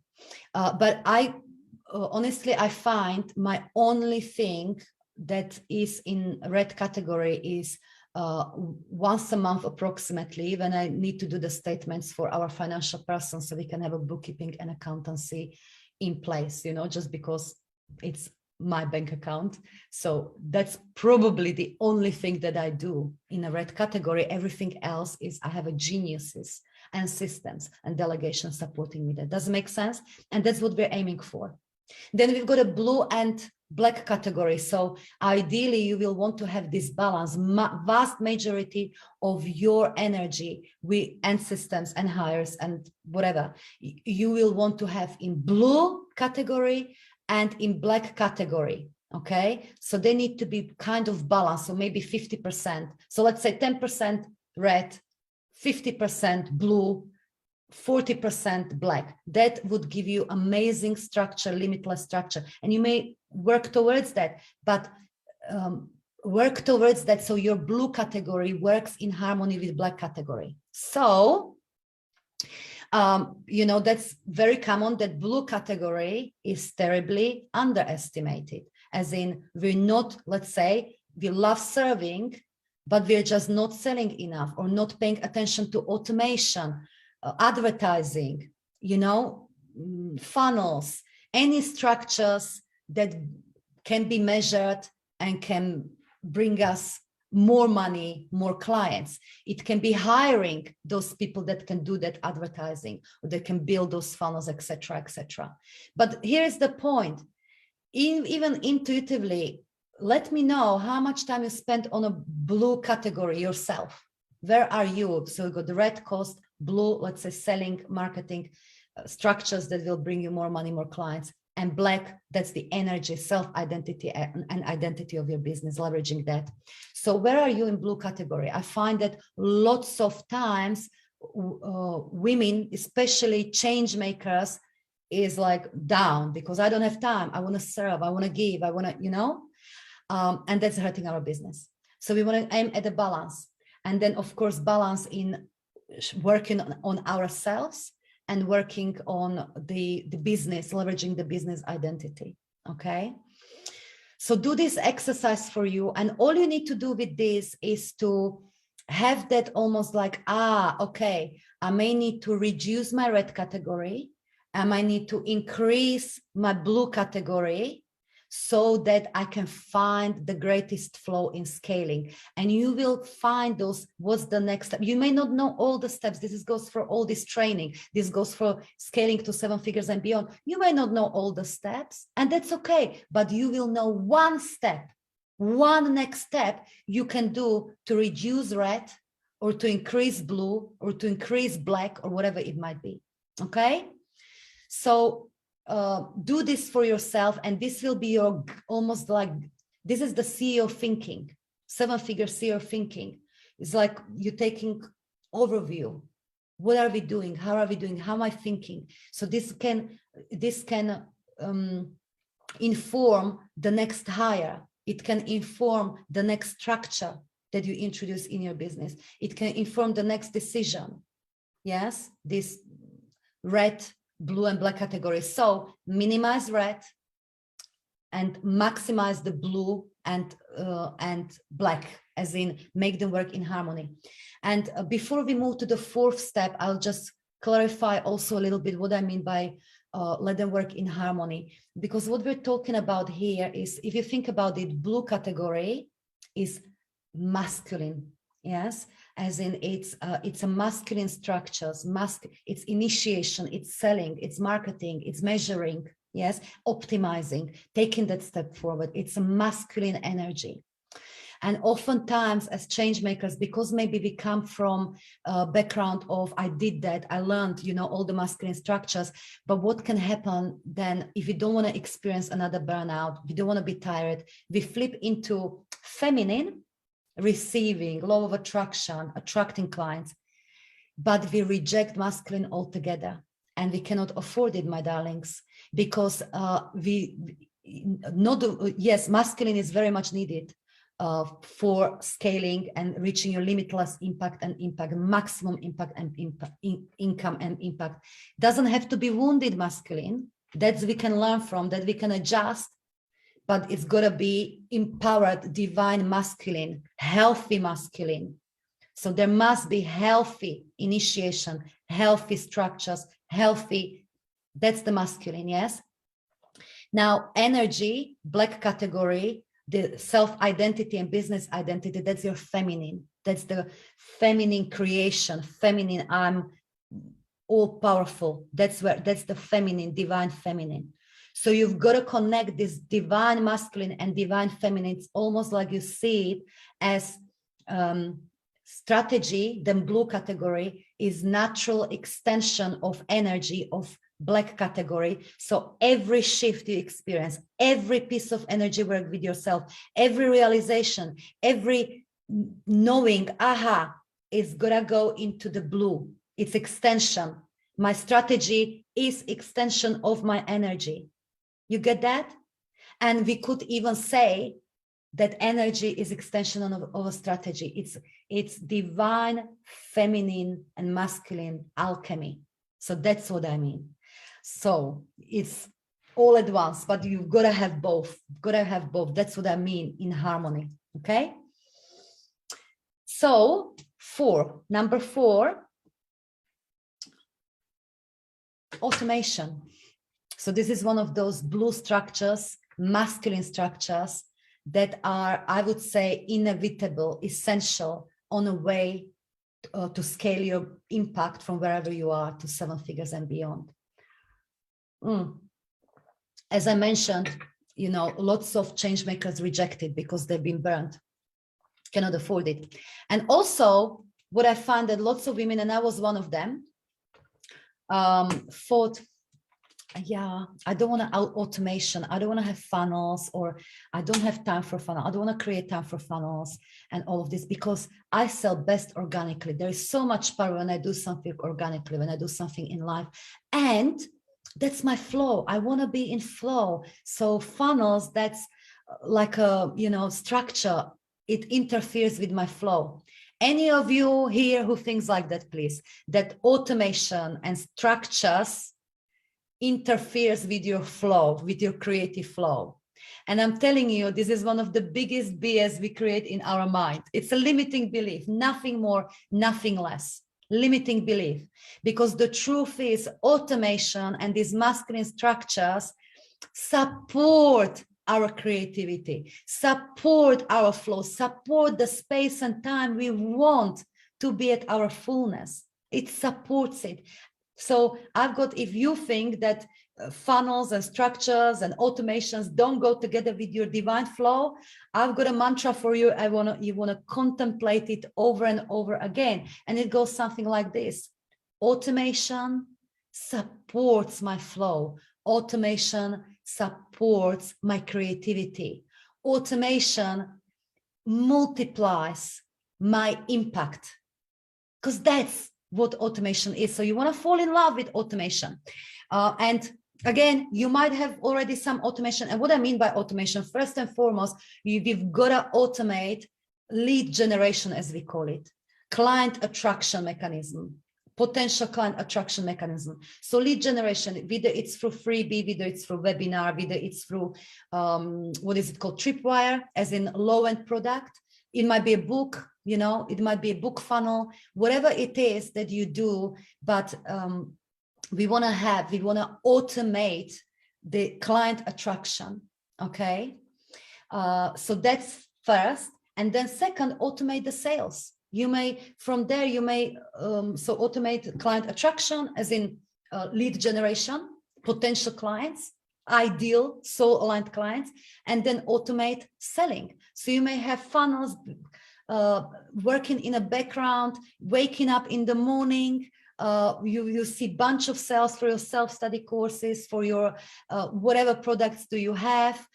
But honestly, I find my only thing that is in red category is once a month approximately, when I need to do the statements for our financial person so we can have a bookkeeping and accountancy in place, just because it's my bank account. So that's probably the only thing that I do in a red category. Everything else is I have a geniuses and systems and delegation supporting me. That doesn't make sense. And that's what we're aiming for. Then we've got a blue and black category. So ideally, you will want to have this balance. Vast majority of your energy and systems and hires and whatever you will want to have in blue category and in black category. Okay, so they need to be kind of balanced. So maybe 50%. So let's say 10% red, 50% blue, 40% black. That would give you amazing structure, limitless structure. And you may work towards that, but work towards that so your blue category works in harmony with black category. So, that's very common that blue category is terribly underestimated. As in, we're not, let's say, we love serving, but we're just not selling enough or not paying attention to automation, advertising, funnels, any structures that can be measured and can bring us more money, more clients. It can be hiring those people that can do that advertising, or that can build those funnels, etc., etc. But here's the point. Even intuitively, let me know how much time you spent on a blue category yourself. Where are you? So you got the red cost, blue, let's say selling, marketing, structures that will bring you more money, more clients, and black, that's the energy, self-identity and identity of your business, leveraging that. So where are you in blue category? I find that lots of times women, especially change makers, is like down because I don't have time. I want to serve, I want to give, I want to, and that's hurting our business. So we want to aim at the balance. And then of course, balance in working on ourselves and working on the business, leveraging the business identity. Okay. So do this exercise for you. And all you need to do with this is to have that almost like, okay, I may need to reduce my red category. I might need to increase my blue category so that I can find the greatest flow in scaling. And you will find those, what's the next step? You may not know all the steps. This goes for all this training. This goes for scaling to 7 figures and beyond. You may not know all the steps, and that's okay, but you will know one step, one next step you can do to reduce red or to increase blue or to increase black or whatever it might be. Okay. So do this for yourself, and this will be your almost like, this is the CEO thinking, 7-figure CEO thinking. It's like you're taking overview. What are we doing? How are we doing? How am I thinking? So this can inform the next hire. It can inform the next structure that you introduce in your business. It can inform the next decision. Yes, this red, blue and black categories. So minimize red and maximize the blue and black, as in make them work in harmony. And before we move to the 4th step, I'll just clarify also a little bit what I mean by let them work in harmony. Because what we're talking about here is, if you think about it, blue category is masculine. Yes, as in it's a masculine structures, it's initiation, it's selling, it's marketing, it's measuring, yes, optimizing, taking that step forward. It's a masculine energy. And oftentimes as change makers, because maybe we come from a background of, I did that, I learned, all the masculine structures, but what can happen then if you don't want to experience another burnout, you don't want to be tired, we flip into feminine, receiving, law of attraction, attracting clients, but we reject masculine altogether. And we cannot afford it, my darlings, because yes, masculine is very much needed for scaling and reaching your limitless impact and maximum impact and income and impact. Doesn't have to be wounded masculine. That we can learn from, that we can adjust. But it's got to be empowered, divine masculine, healthy masculine. So there must be healthy initiation, healthy structures, healthy, that's the masculine, yes? Now, energy, black category, the self-identity and business identity, that's your feminine. That's the feminine creation, feminine, I'm all powerful. That's the feminine, divine feminine. So you've got to connect this divine masculine and divine feminine. It's almost like you see it as strategy. The blue category is natural extension of energy of black category. So every shift you experience, every piece of energy work with yourself, every realization, every knowing, is gonna go into the blue. It's extension. My strategy is extension of my energy. You get that? And we could even say that energy is extension of a strategy. It's divine, feminine, and masculine alchemy. So that's what I mean. So it's all at once, but you've got to have both. Gotta have both. That's what I mean in harmony. Okay. So number 4, automation. So this is one of those blue structures, masculine structures that are, I would say, inevitable, essential on a way to scale your impact from wherever you are to 7 figures and beyond. As I mentioned, lots of change makers reject it because they've been burned, cannot afford it. And also what I found that lots of women, and I was one of them, thought, I don't want to automation. I don't want to have funnels, or I don't have time for funnels. I don't want to create time for funnels and all of this, because I sell best organically. There is so much power when I do something organically, when I do something in life. And That's my flow. I want to be in flow. So funnels, that's like a, structure. It interferes with my flow. Any of you here who thinks like that, please, that automation and structures interferes with your flow, with your creative flow. And I'm telling you, this is one of the biggest BS we create in our mind. It's a limiting belief, nothing more, nothing less. Limiting belief, because the truth is automation and these masculine structures support our creativity, support our flow, support the space and time we want to be at our fullness. It supports it. So I've got, if you think that funnels and structures and automations don't go together with your divine flow, I've got a mantra for you. You want to contemplate it over and over again. And it goes something like this: automation supports my flow. Automation supports my creativity. Automation multiplies my impact, because that's what automation is. So you want to fall in love with automation. And again, you might have already some automation. And what I mean by automation, first and foremost, we've got to automate lead generation, as we call it, client attraction mechanism, potential client attraction mechanism. So lead generation, whether it's through freebie, whether it's through webinar, whether it's through, what is it called, tripwire, as in low-end product. It might be a book, it might be a book funnel, whatever it is that you do, but we want to automate the client attraction. Okay. So that's first. And then second, automate the sales. From there, so automate client attraction, as in lead generation, potential clients, ideal soul aligned clients, and then automate selling. So you may have funnels working in a background, waking up in the morning. You see a bunch of sales for your self-study courses, for your whatever products do you have.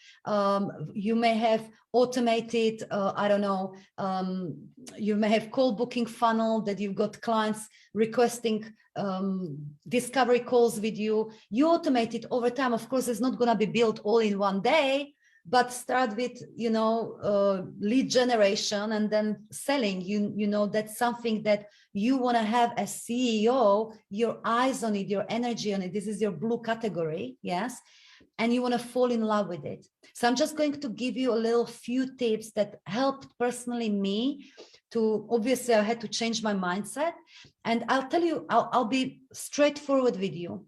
You may have automated, I don't know, you may have call booking funnel that you've got clients requesting discovery calls with you. You automate it over time. Of course, it's not going to be built all in one day, but start with, lead generation and then selling. That's something that you want to have as CEO, your eyes on it, your energy on it. This is your blue category. Yes. And you want to fall in love with it. So I'm just going to give you a few tips that helped personally me to, obviously I had to change my mindset. And I'll tell you, I'll be straightforward with you.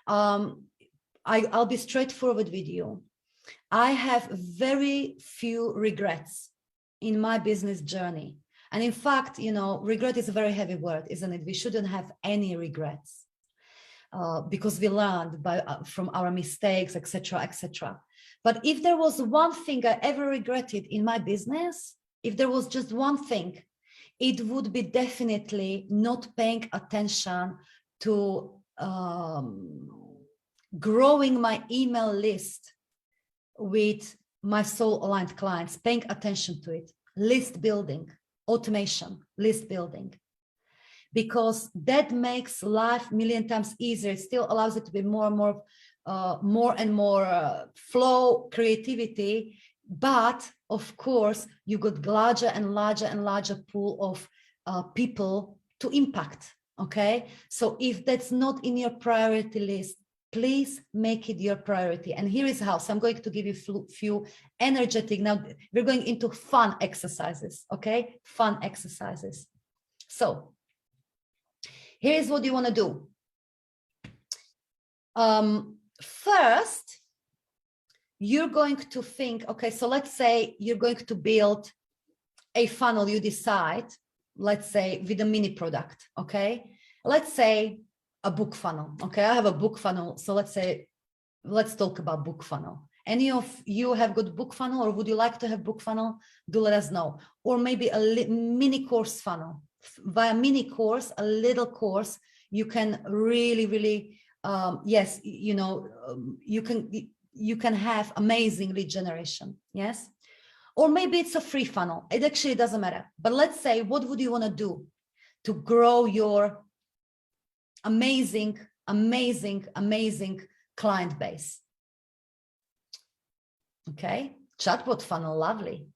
I'll be straightforward with you. I have very few regrets in my business journey. And in fact, regret is a very heavy word, isn't it? We shouldn't have any regrets because we learned from our mistakes, etc., etc. But if there was one thing I ever regretted in my business, if there was just one thing, it would be definitely not paying attention to growing my email list with my soul aligned clients, paying attention to it, list building, automation, list building, because that makes life a million times easier. It still allows it to be more and more flow, creativity, but of course you got larger and larger and larger pool of people to impact. Okay, so if that's not in your priority list, please make it your priority. And here is how. So I'm going to give you a few energetic, now we're going into fun exercises, okay? Fun exercises. So here is what you want to do. First, you're going to think, okay, so let's say you're going to build a funnel, you decide, let's say with a mini product, okay? Let's say a book funnel. Okay, I have a book funnel. So let's talk about book funnel. Any of you have got book funnel, or would you like to have book funnel? Do let us know. Or maybe a mini course funnel. Via mini course, a little course, you can really, yes, you can have amazing lead generation. Yes. Or maybe it's a free funnel. It actually doesn't matter. But let's say, what would you want to do to grow your amazing amazing, amazing client base. Okay, chatbot funnel, lovely.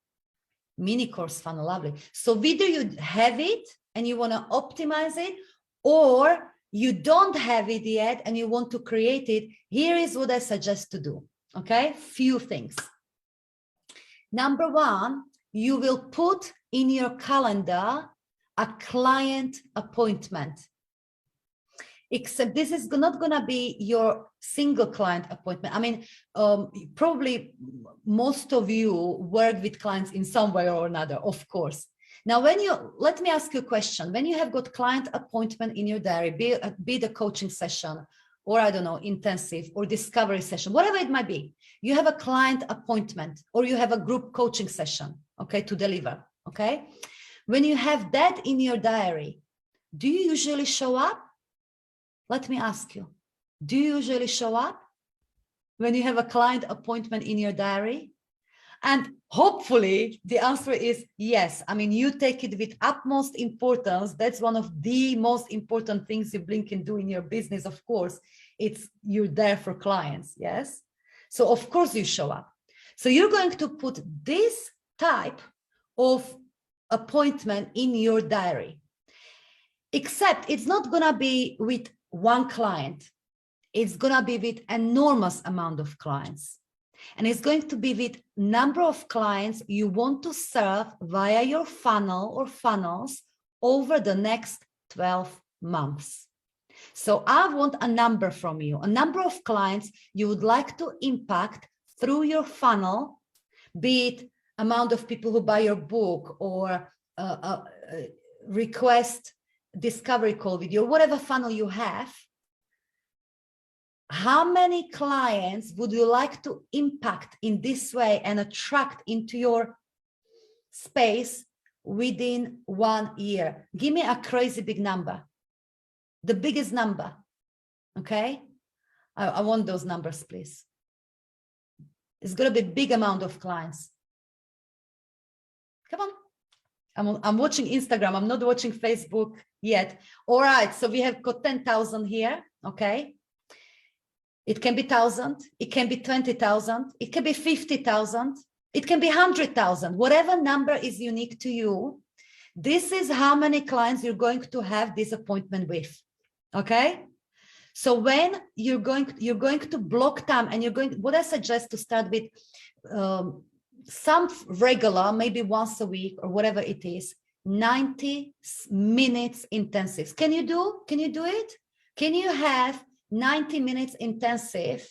Mini course funnel, lovely. So whether you have it and you want to optimize it, or you don't have it yet and you want to create it, here is what I suggest to do. Okay, few things. Number one, you will put in your calendar a client appointment. Except this is not going to be your single client appointment. I mean, probably most of you work with clients in some way or another, of course. Now, let me ask you a question. When you have got client appointment in your diary, be it a coaching session, or I don't know, intensive or discovery session, whatever it might be, you have a client appointment or you have a group coaching session, okay, to deliver, okay? When you have that in your diary, do you usually show up? Let me ask you, do you usually show up when you have a client appointment in your diary? And hopefully the answer is yes. I mean, you take it with utmost importance. That's one of the most important things you can do in your business. Of course, you're there for clients. Yes. So of course you show up. So you're going to put this type of appointment in your diary, except it's not going to be with one client. It's going to be with enormous amount of clients. And it's going to be with number of clients you want to serve via your funnel or funnels over the next 12 months. So I want a number from you, a number of clients you would like to impact through your funnel, be it amount of people who buy your book or request discovery call with you, or whatever funnel you have. How many clients would you like to impact in this way and attract into your space within 1 year? Give me a crazy big number, the biggest number. Okay, I want those numbers, please. It's going to be a big amount of clients. Come on. I'm watching Instagram. I'm not watching Facebook yet. All right. So we have got 10,000 here. Okay. It can be 1,000. It can be 20,000. It can be 50,000. It can be 100,000. Whatever number is unique to you. This is how many clients you're going to have this appointment with. Okay. So when you're going to block time, and what I suggest to start with some regular, maybe once a week or whatever it is, 90 minutes intensives. Can you do it? Can you have 90 minutes intensive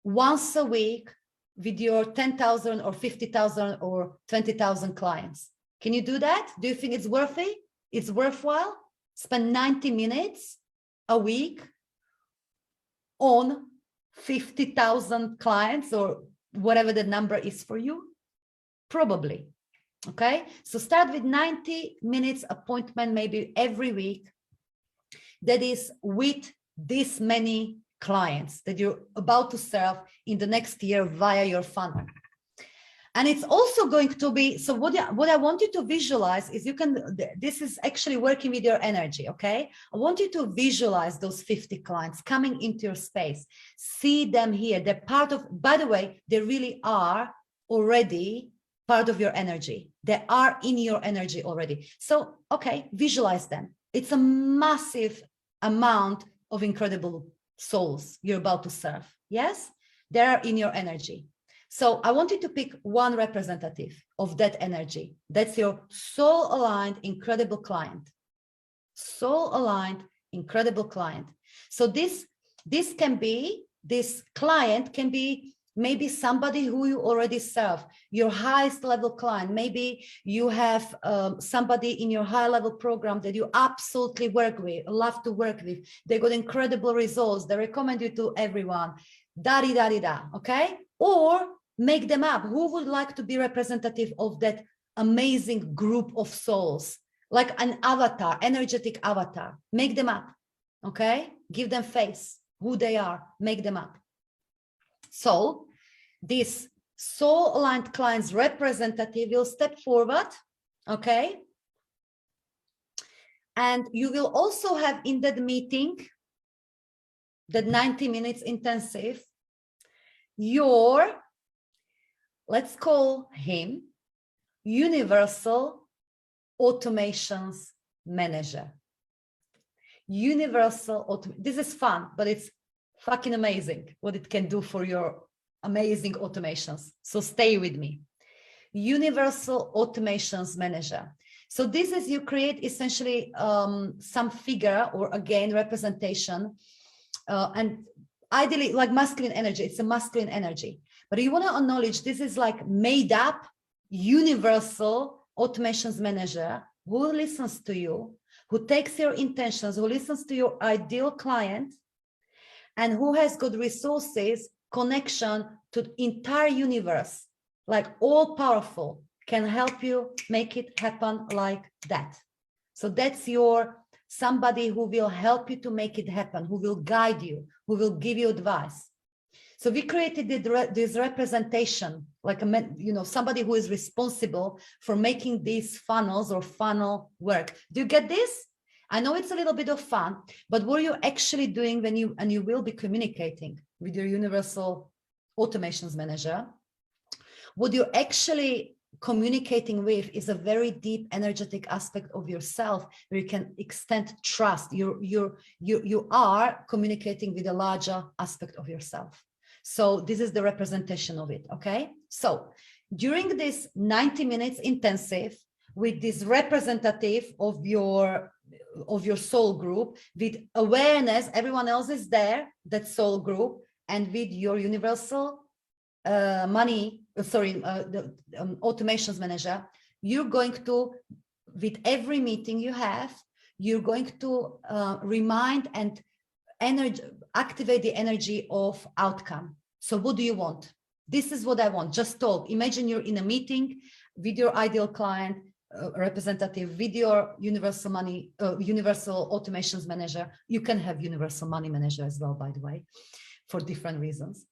once a week with your 10,000 or 50,000 or 20,000 clients? Can you do that? Do you think it's worth it? It's worthwhile? Spend 90 minutes a week on 50,000 clients or whatever the number is for you? Probably. Okay. So start with 90 minutes appointment, maybe every week. That is with this many clients that you're about to serve in the next year via your funnel. And it's also going to be, so what I want you to visualize is this is actually working with your energy, okay? I want you to visualize those 50 clients coming into your space. See them here. They're part of, by the way, they really are already part of your energy. They are in your energy already. So, okay, visualize them. It's a massive amount of incredible souls you're about to serve. Yes, they are in your energy. So I want you to pick one representative of that energy. That's your soul aligned, incredible client. Soul aligned, incredible client. So this client can be maybe somebody who you already serve, your highest level client. Maybe you have somebody in your high level program that you absolutely love to work with. They got incredible results. They recommend you to everyone. Okay? Or make them up. Who would like to be representative of that amazing group of souls? Like an avatar, energetic avatar. Make them up. Okay? Give them face, who they are. Make them up. So this soul aligned client's representative will step forward. Okay? And you will also have in that meeting that 90 minutes intensive, your, let's call him, universal automations manager. This is fun, but it's fucking amazing what it can do for your amazing automations. So stay with me. Universal automations manager. So this is, you create essentially some figure, or again representation, and ideally like masculine energy. It's a masculine energy, but you want to acknowledge this is like made up universal automations manager who listens to you, who takes your intentions, who listens to your ideal client, and who has good resources, connection to the entire universe, like all powerful, can help you make it happen like that. So that's your somebody who will help you to make it happen, who will guide you, who will give you advice. So we created this representation, like somebody who is responsible for making these funnels or funnel work. Do you get this? I know it's a little bit of fun, but what are you actually doing when you will be communicating with your universal automations manager? What you're actually communicating with is a very deep energetic aspect of yourself where you can extend trust. You are communicating with a larger aspect of yourself. So this is the representation of it. Okay. So during this 90 minutes intensive with this representative of your soul group, with awareness, everyone else is there, that soul group, and with your universal automations manager, you're going to, with every meeting you have, you're going to remind and activate the energy of outcome. So what do you want? This is what I want. Just talk. Imagine you're in a meeting with your ideal client, representative, with your universal automations manager. You can have universal money manager as well, by the way, for different reasons.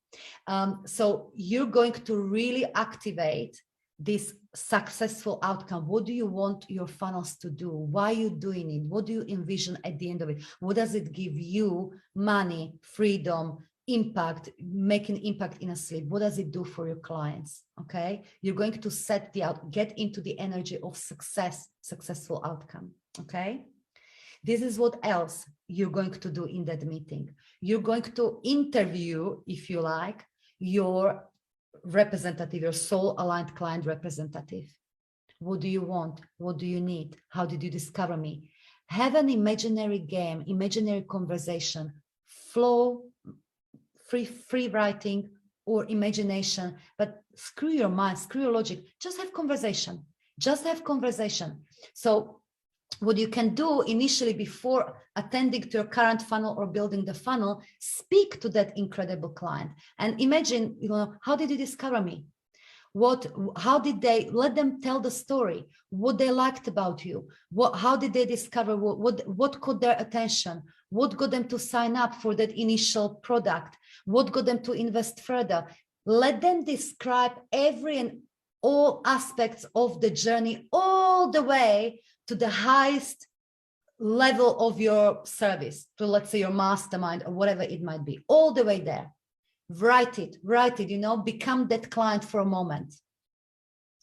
So you're going to really activate this successful outcome. What do you want your funnels to do? Why are you doing it? What do you envision at the end of it? What does it give you? Money, freedom, impact, making impact in a sleep. What does it do for your clients? Okay. You're going to get into the energy of successful outcome. Okay. This is what else you're going to do in that meeting. You're going to interview, if you like, your representative, your soul aligned client representative. What do you want? What do you need? How did you discover me? Have an imaginary game, imaginary conversation, flow, free writing or imagination, but screw your mind, screw your logic. Just have conversation. Just have conversation. So what you can do initially before attending to your current funnel or building the funnel, speak to that incredible client and imagine, how did you discover me? How did they, let them tell the story, what they liked about you, how did they discover, what caught their attention, what got them to sign up for that initial product, what got them to invest further. Let them describe every and all aspects of the journey, all the way to the highest level of your service, to let's say your mastermind or whatever it might be, all the way there. Write it, become that client for a moment.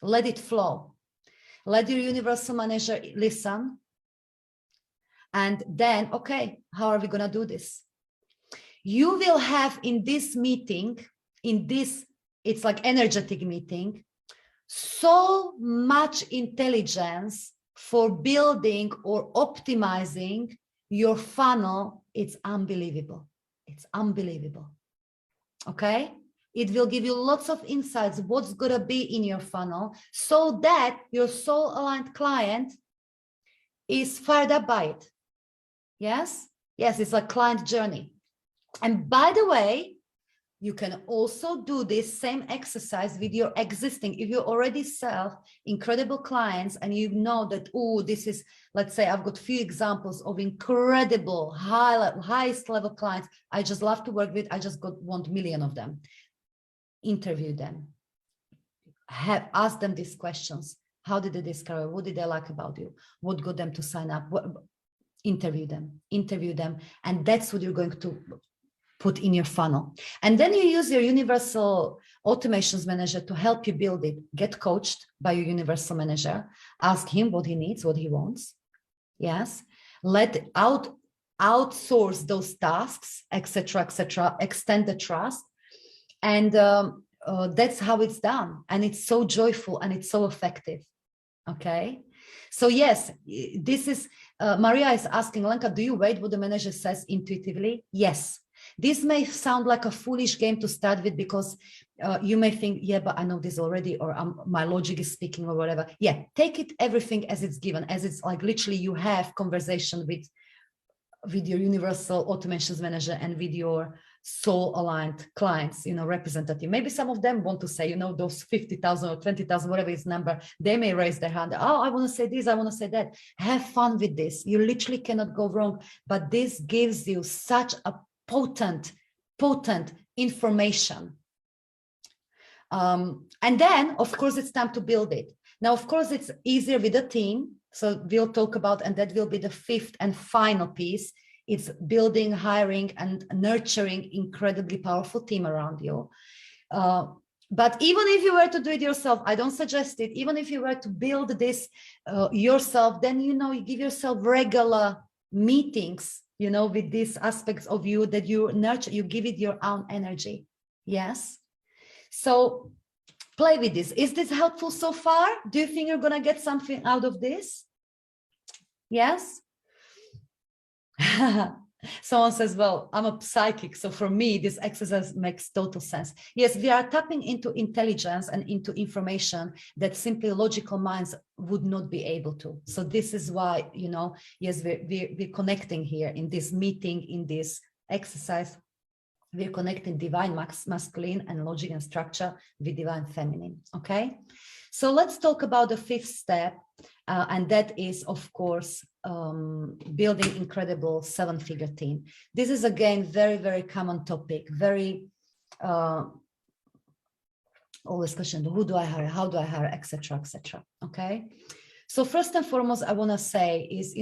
Let it flow. Let your universal manager listen. And then, okay, how are we going to do this? You will have in this meeting, it's like energetic meeting, so much intelligence for building or optimizing your funnel. It's unbelievable. It's unbelievable. Okay. It will give you lots of insights, what's going to be in your funnel, so that your soul aligned client is fired up by it. Yes. Yes. It's like client journey. And by the way, you can also do this same exercise with your existing, if you already sell incredible clients and you know that, this is, let's say I've got few examples of incredible highest level clients I just love to work with. I just want million of them. Interview them. Ask them these questions. How did they discover? What did they like about you? What got them to sign up? Interview them. And that's what you're going to put in your funnel. And then you use your universal automations manager to help you build it. Get coached by your universal manager. Ask him what he needs, what he wants. Yes. Outsource those tasks, etc., extend the trust. And that's how it's done. And it's so joyful and it's so effective. Okay. So yes, this is, Maria is asking, Lenka, do you wait what the manager says intuitively? Yes. This may sound like a foolish game to start with, because you may think, yeah, but I know this already, or my logic is speaking, or whatever. Yeah, take it everything as it's given, as it's like literally you have conversation with your universal automations manager and with your soul aligned clients, representative. Maybe some of them want to say, those 50,000 or 20,000, whatever is number, they may raise their hand. Oh, I want to say this, I want to say that. Have fun with this. You literally cannot go wrong. But this gives you such a potent information. And then, of course, it's time to build it. Now, of course, it's easier with a team. So we'll talk about, and that will be the fifth and final piece. It's building, hiring, and nurturing incredibly powerful team around you. But even if you were to do it yourself, I don't suggest it. Even if you were to build this yourself, then, you give yourself regular meetings, with these aspects of you that you nurture, you give it your own energy. Yes. So play with this. Is this helpful so far? Do you think you're going to get something out of this? Yes. Someone says, well, I'm a psychic, so for me, this exercise makes total sense. Yes, we are tapping into intelligence and into information that simply logical minds would not be able to. So this is why, yes, we're connecting here in this meeting, in this exercise. We're connecting divine masculine and logic and structure with divine feminine. Okay, so let's talk about the fifth step, and that is, of course, building incredible seven-figure team. This is again very, very common topic. Very always question: who do I hire? How do I hire? Etc. Etc. Okay, so first and foremost, I want to say is,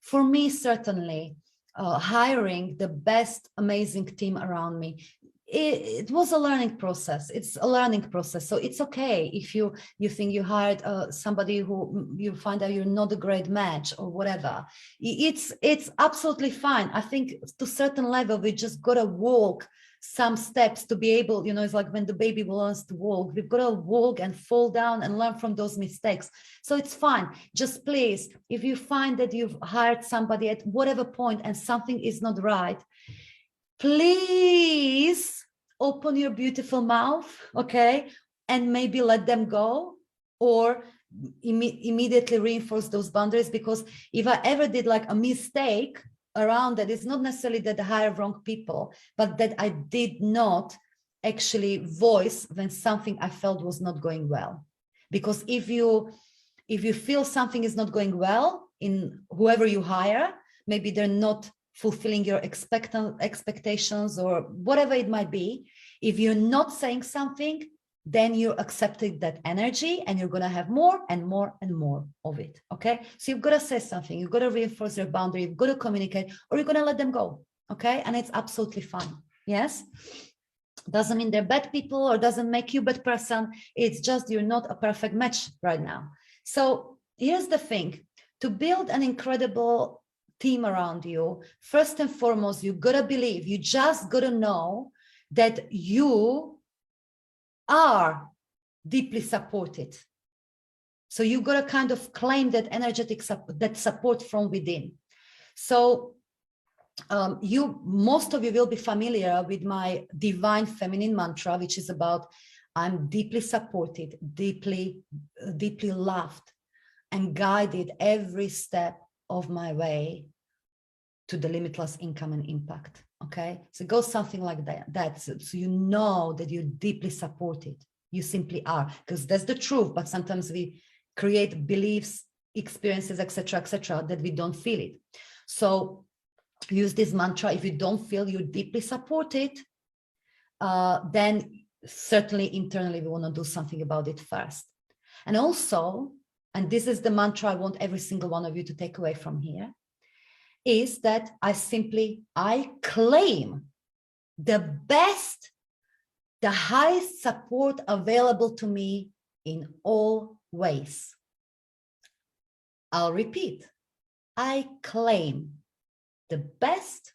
for me, certainly. Hiring the best amazing team around me, it was a learning process. It's a learning process. So it's okay if you think you hired somebody who you find out you're not a great match or whatever. It's absolutely fine. I think to a certain level, we just got to walk some steps to be able, it's like when the baby learns to walk, we've got to walk and fall down and learn from those mistakes. So it's fine. Just please, if you find that you've hired somebody at whatever point and something is not right, please open your beautiful mouth, okay, and maybe let them go, or immediately reinforce those boundaries. Because if I ever did like a mistake around that, it's not necessarily that I hired wrong people, but that I did not actually voice when something I felt was not going well. Because if you feel something is not going well in whoever you hire, maybe they're not fulfilling your expectations or whatever it might be. If you're not saying something, then you're accepting that energy and you're going to have more and more and more of it. Okay. So you've got to say something. You've got to reinforce your boundary. You've got to communicate, or you're going to let them go. Okay. And it's absolutely fine. Yes. Doesn't mean they're bad people or doesn't make you a bad person. It's just you're not a perfect match right now. So here's the thing: to build an incredible team around you, first and foremost, you got to believe, you just got to know that you are deeply supported. So you got to kind of claim that energetic support from within. So most of you will be familiar with my divine feminine mantra, which is about I'm deeply supported, deeply loved, and guided every step of my way to the limitless income and impact. Okay, so it goes something like that. So you know that you're deeply supported. You simply are, because that's the truth. But sometimes we create beliefs, experiences, etc., that we don't feel it. So use this mantra. If you don't feel you're deeply supported, then certainly internally we want to do something about it first. And also, and this is the mantra I want every single one of you to take away from here, is that I claim the best, the highest support available to me in all ways. I'll repeat. I claim the best,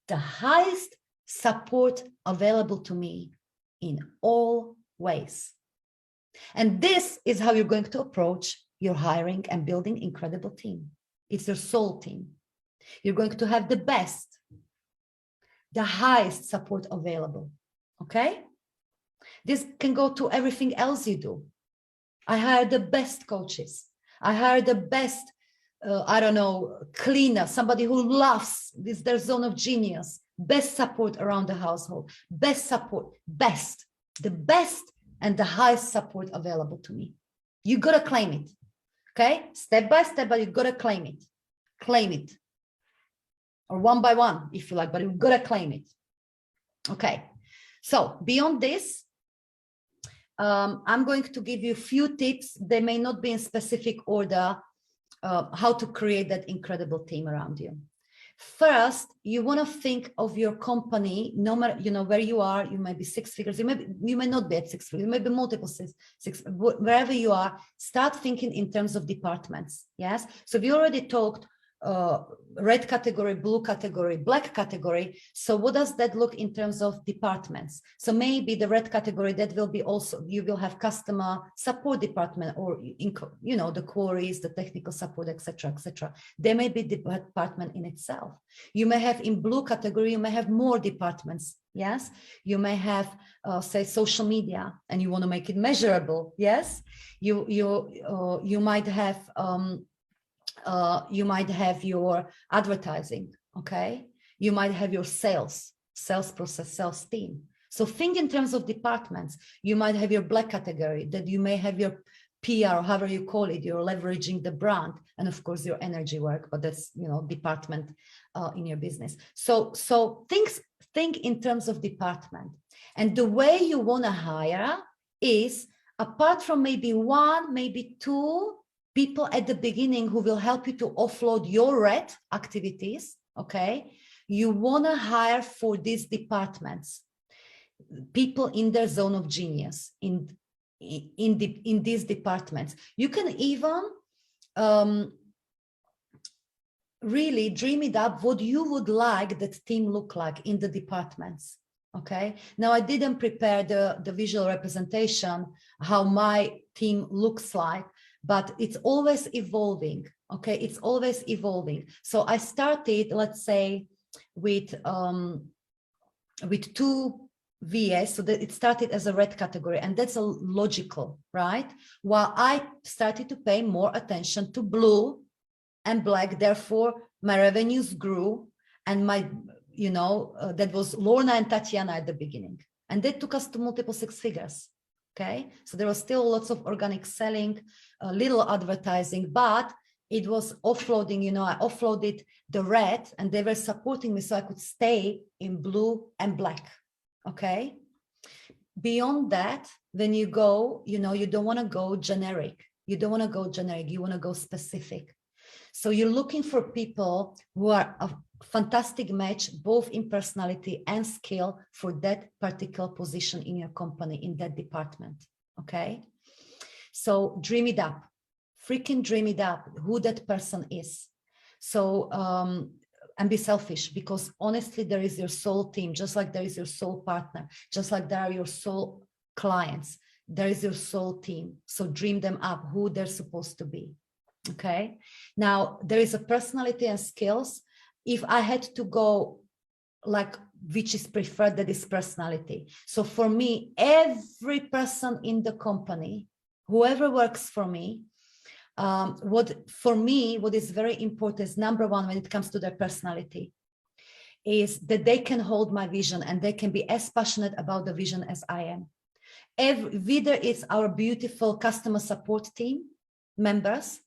the highest support available to me in all ways. And this is how you're going to approach your hiring and building incredible team. It's your soul team. You're going to have the best, the highest support available. Okay? This can go to everything else you do. I hire the best coaches. I hire the best, cleaner, somebody who loves this, their zone of genius, best support around the household, best support, the best and the highest support available to me. You got to claim it. Okay? Step by step, but you got to claim it. Claim it. Or one by one, if you like, but you've got to claim it. Okay. So beyond this, I'm going to give you a few tips. They may not be in specific order, how to create that incredible team around you. First, you want to think of your company, no matter, where you are. You may be six figures. You may not be at six figures. You may be multiple six, wherever you are. Start thinking in terms of departments. Yes. So we already talked red category, blue category, black category. So what does that look in terms of departments? So maybe the red category, that will be also, you will have customer support department, or the queries, the technical support, etc., etc. There may be the department in itself. You may have in blue category, you may have more departments. Yes, you may have say social media, and you want to make it measurable. Yes, you might have your advertising, okay? You might have your sales process, sales team. So think in terms of departments. You might have your black category, that you may have your PR, or however you call it, you're leveraging the brand, and of course your energy work, but that's, department in your business. So think in terms of department. And the way you want to hire is, apart from maybe one, maybe two people at the beginning who will help you to offload your red activities, okay? You want to hire for these departments, people in their zone of genius, in these departments. You can even really dream it up what you would like that team look like in the departments. Okay. Now, I didn't prepare the visual representation, how my team looks like, but it's always evolving. Okay. It's always evolving. So I started, let's say, with two VS, so that it started as a red category, and that's a logical, right? While I started to pay more attention to blue and black, therefore my revenues grew, and my, that was Lorna and Tatiana at the beginning, and that took us to multiple six figures. Okay, so there was still lots of organic selling, a little advertising, but it was offloading. I offloaded the red, and they were supporting me so I could stay in blue and black. Okay. Beyond that, when you go, you don't want to go generic. You don't want to go generic. You want to go specific. So you're looking for people who are a fantastic match, both in personality and skill, for that particular position in your company, in that department. Okay. So dream it up, freaking dream it up, who that person is. So, and be selfish, because honestly, there is your soul team, just like there is your soul partner, just like there are your soul clients, there is your soul team. So dream them up, who they're supposed to be. Okay. Now, there is a personality and skills. If I had to go like which is preferred, that is personality. So for me, every person in the company, whoever works for me, what is very important is, number one, when it comes to their personality, is that they can hold my vision and they can be as passionate about the vision as I am. Whether it's our beautiful customer support team members,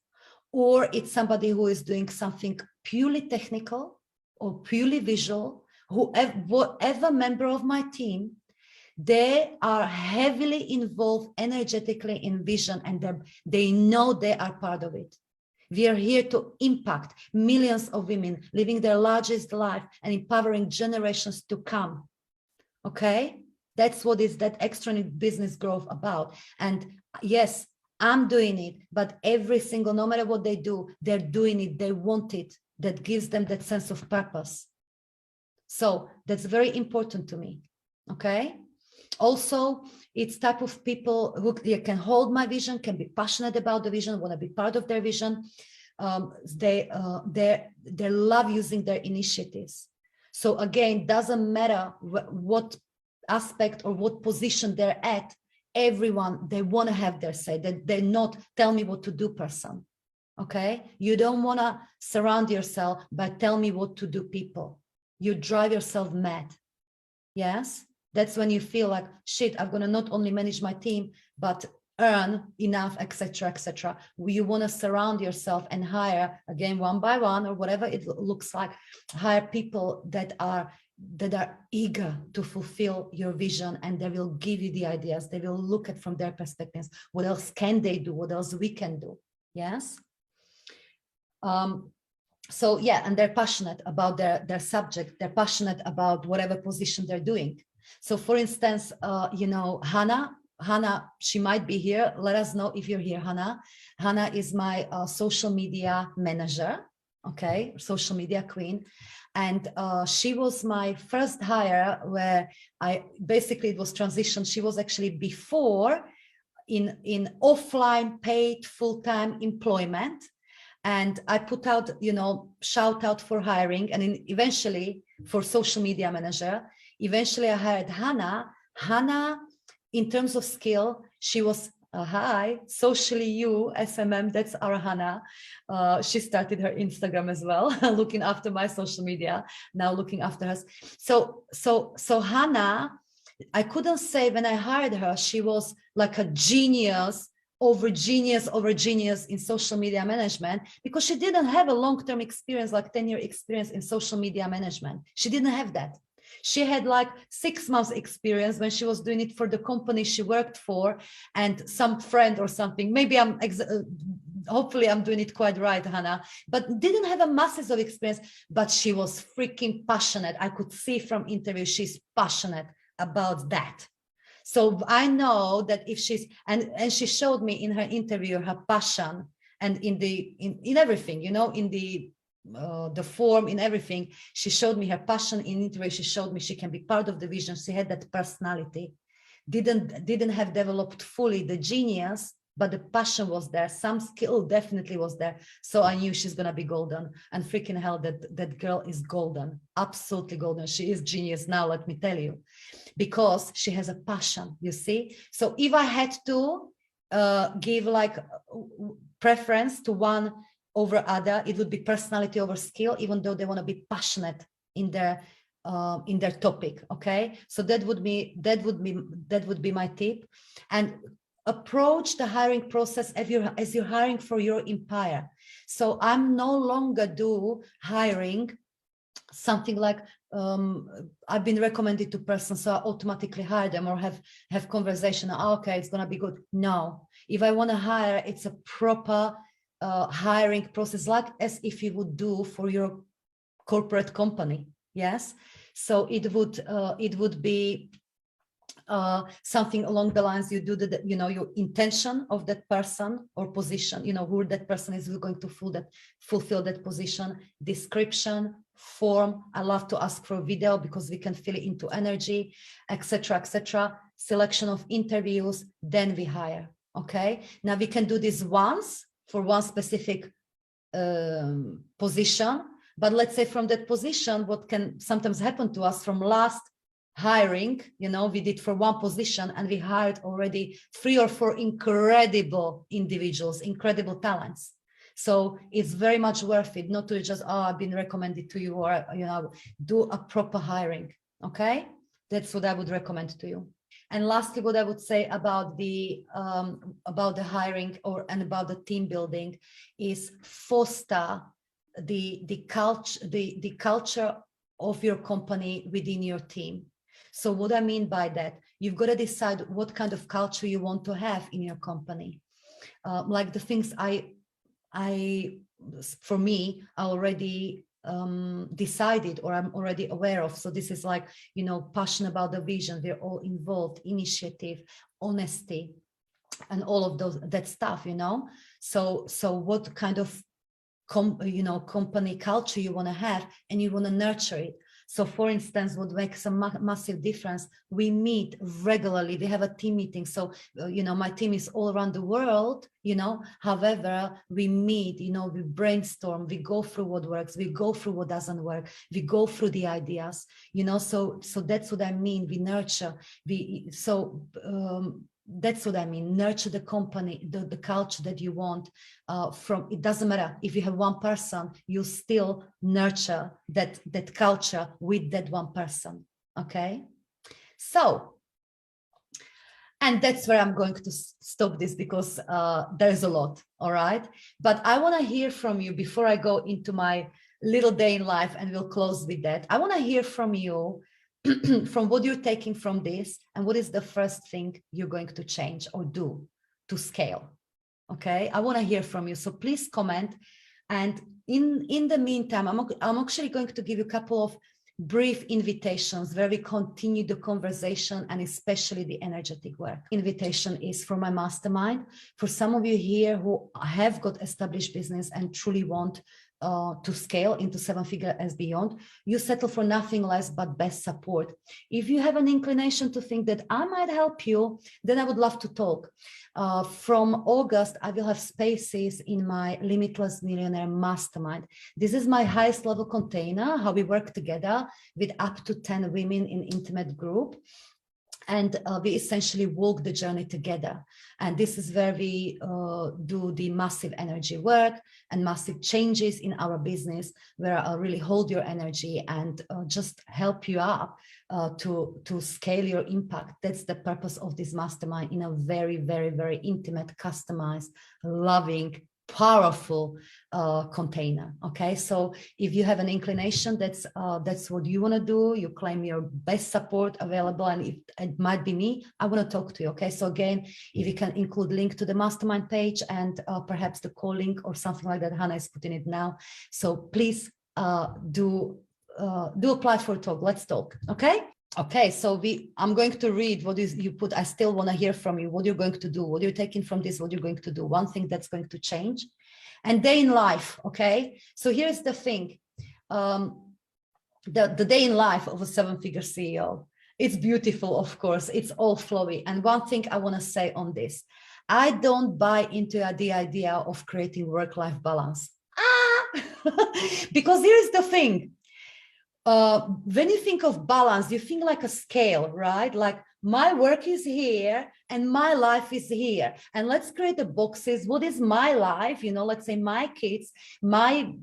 or it's somebody who is doing something purely technical or purely visual, whatever member of my team, they are heavily involved energetically in vision, and they know they are part of it. We are here to impact millions of women living their largest life and empowering generations to come. Okay, that's what is that extraordinary business growth about. And yes, I'm doing it, but every single, no matter what they do, they're doing it, they want it. That gives them that sense of purpose. So that's very important to me. Okay. Also, it's type of people who can hold my vision, can be passionate about the vision, want to be part of their vision. They love using their initiatives. So again, doesn't matter what aspect or what position they're at, everyone, they want to have their say. They're not tell me what to do person. Okay. You don't want to surround yourself by tell me what to do people. You drive yourself mad. Yes. That's when you feel like, shit, I'm going to not only manage my team, but earn enough, etc., etc. You want to surround yourself and hire, again, one by one or whatever it looks like, hire people that are eager to fulfill your vision, and they will give you the ideas. They will look at from their perspectives. What else can they do? What else we can do? Yes. So yeah, and they're passionate about their subject. They're passionate about whatever position they're doing. So for instance, you know, Hannah, she might be here. Let us know if you're here, Hannah. Hannah is my social media manager, okay, social media queen. And she was my first hire where it was transition. She was actually before in offline paid full-time employment. And I put out, you know, shout out for hiring, and eventually for social media manager. Eventually I hired Hannah. Hannah, in terms of skill, she was hi, socially you, SMM, that's our Hannah. She started her Instagram as well, looking after my social media, now looking after us. So Hannah, I couldn't say when I hired her, she was like a genius over genius in social media management, because she didn't have a long-term experience, like 10-year experience in social media management. She didn't have that. She had like 6 months experience when she was doing it for the company she worked for, and some friend or something. Maybe hopefully I'm doing it quite right, Hannah, but didn't have a masses of experience, but she was freaking passionate. I could see from interviews, she's passionate about that. So I know that if she's, and she showed me in her interview, her passion, and in everything, you know, in the form, in everything, she showed me her passion. In interview, she showed me she can be part of the vision. She had that personality, didn't have developed fully the genius, but the passion was there. Some skill definitely was there. So I knew she's gonna be golden. And freaking hell, that girl is golden, absolutely golden. She is genius now, let me tell you, because she has a passion, you see. So if I had to give like preference to one over other, it would be personality over skill, even though they want to be passionate in their topic. Okay, so that would be my tip. And approach the hiring process as you're hiring for your empire. So I'm no longer do hiring something like I've been recommended to person, so I automatically hire them or have conversation. Okay, it's gonna be good. No, if I want to hire, it's a proper hiring process, like as if you would do for your corporate company. Yes, so it would be something along the lines, you do your intention of that person or position, who that person is going to fulfill that position, description, form. I love to ask for a video because we can feel it into energy, etc., etc. Selection of interviews, then we hire. Okay, now we can do this once for one specific position, but let's say from that position, what can sometimes happen to us from last hiring, we did for one position and we hired already 3 or 4 incredible individuals, incredible talents. So it's very much worth it not to just, I've been recommended to you, or, do a proper hiring. Okay. That's what I would recommend to you. And lastly, what I would say about the hiring and about the team building is foster the culture of your company within your team. So what I mean by that, you've got to decide what kind of culture you want to have in your company. Like the things for me, I already decided or I'm already aware of. So this is like, you know, passion about the vision. We're all involved, initiative, honesty, and all of those, that stuff, you know. So what kind of company culture you want to have, and you want to nurture it. So for instance, what makes a massive difference, we meet regularly, we have a team meeting. So you know, my team is all around the world, you know. However, we meet, you know, we brainstorm, we go through what works, we go through what doesn't work, we go through the ideas, you know. So that's what I mean, we nurture, that's what I mean, nurture the company, the culture that you want. From, it doesn't matter if you have one person, you still nurture that culture with that one person. Okay, so, and that's where I'm going to stop this, because there's a lot. All right, but I want to hear from you before I go into my little day in life, and we'll close with that. I want to hear from you from what you're taking from this, and what is the first thing you're going to change or do to scale. Okay, I want to hear from you, so please comment. And in the meantime, I'm actually going to give you a couple of brief invitations where we continue the conversation, and especially the energetic work. Invitation is for my mastermind. For some of you here who have got established business and truly want to scale into 7-figure as beyond, you settle for nothing less but best support. If you have an inclination to think that I might help you, then I would love to talk. From August, I will have spaces in my Limitless Millionaire Mastermind. This is my highest level container, how we work together with up to 10 women in intimate group. And we essentially walk the journey together. And this is where we do the massive energy work and massive changes in our business, where I'll really hold your energy and just help you up to scale your impact. That's the purpose of this mastermind, in a very, very, very intimate, customized, loving, powerful container. Okay, so if you have an inclination, that's what you want to do, you claim your best support available, and if it might be me, I want to talk to you. Okay, so again, if you can include link to the mastermind page, and perhaps the call link or something like that, Hannah is putting it now, so please do apply for a talk. Let's talk. Okay, so I'm going to read what is you put. I still want to hear from you, what you're going to do, what you're taking from this, what you're going to do, one thing that's going to change. And day in life. Okay, so here's the thing. The day in life of a 7-figure CEO, it's beautiful, of course, it's all flowy. And one thing I want to say on this, I don't buy into the idea of creating work-life balance. Because here's the thing. When you think of balance, you think like a scale, right? Like my work is here and my life is here. And let's create the boxes. What is my life? You know, let's say my kids, my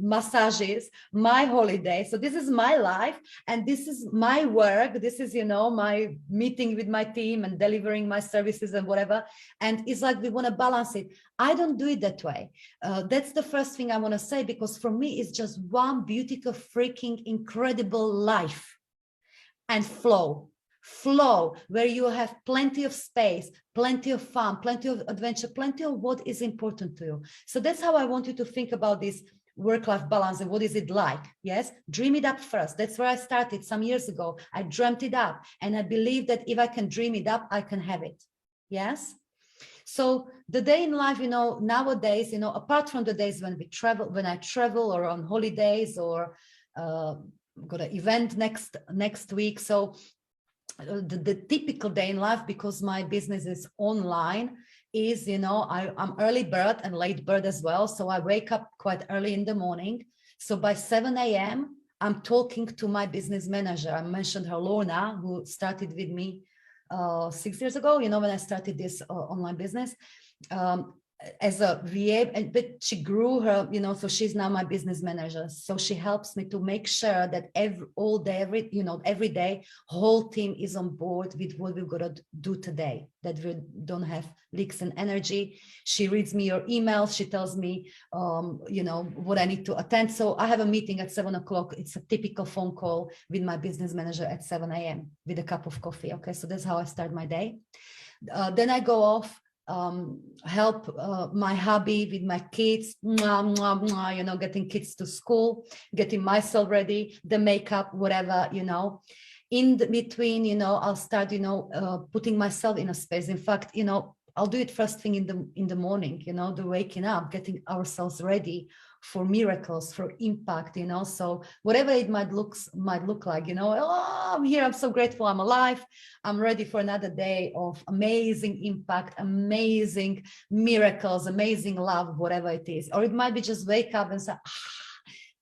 massages, my holiday. So this is my life and this is my work. This is, you know, my meeting with my team and delivering my services and whatever. And it's like we want to balance it. I don't do it that way. That's the first thing I want to say, because for me, it's just one beautiful, freaking incredible life and flow, where you have plenty of space, plenty of fun, plenty of adventure, plenty of what is important to you. So that's how I want you to think about this work-life balance and what is it like. Yes, dream it up first. That's where I started some years ago. I dreamt it up, and I believe that if I can dream it up, I can have it. Yes. So the day in life, you know, nowadays, you know, apart from the days when I travel or on holidays or got an event next week. So the typical day in life, because my business is online, is, you know, I'm early bird and late bird as well. So I wake up quite early in the morning. So by 7 a.m., I'm talking to my business manager. I mentioned her, Lorna, who started with me 6 years ago, you know, when I started this online business. As a VA, but she grew her, you know, so she's now my business manager. So she helps me to make sure that every day, whole team is on board with what we've got to do today, that we don't have leaks in energy. She reads me your emails. She tells me, you know, what I need to attend. So I have a meeting at 7 o'clock. It's a typical phone call with my business manager at 7 a.m. with a cup of coffee. Okay, so that's how I start my day. Then I go off. help my hubby with my kids, mwah, mwah, mwah, you know, getting kids to school, getting myself ready, the makeup, whatever, you know. In the between, you know, I'll start, you know, putting myself in a space. In fact, you know, I'll do it first thing in the morning, you know, the waking up, getting ourselves ready for miracles, for impact, you know. So whatever it might look like, you know, oh, I'm here, I'm so grateful, I'm alive, I'm ready for another day of amazing impact, amazing miracles, amazing love, whatever it is. Or it might be just wake up and say,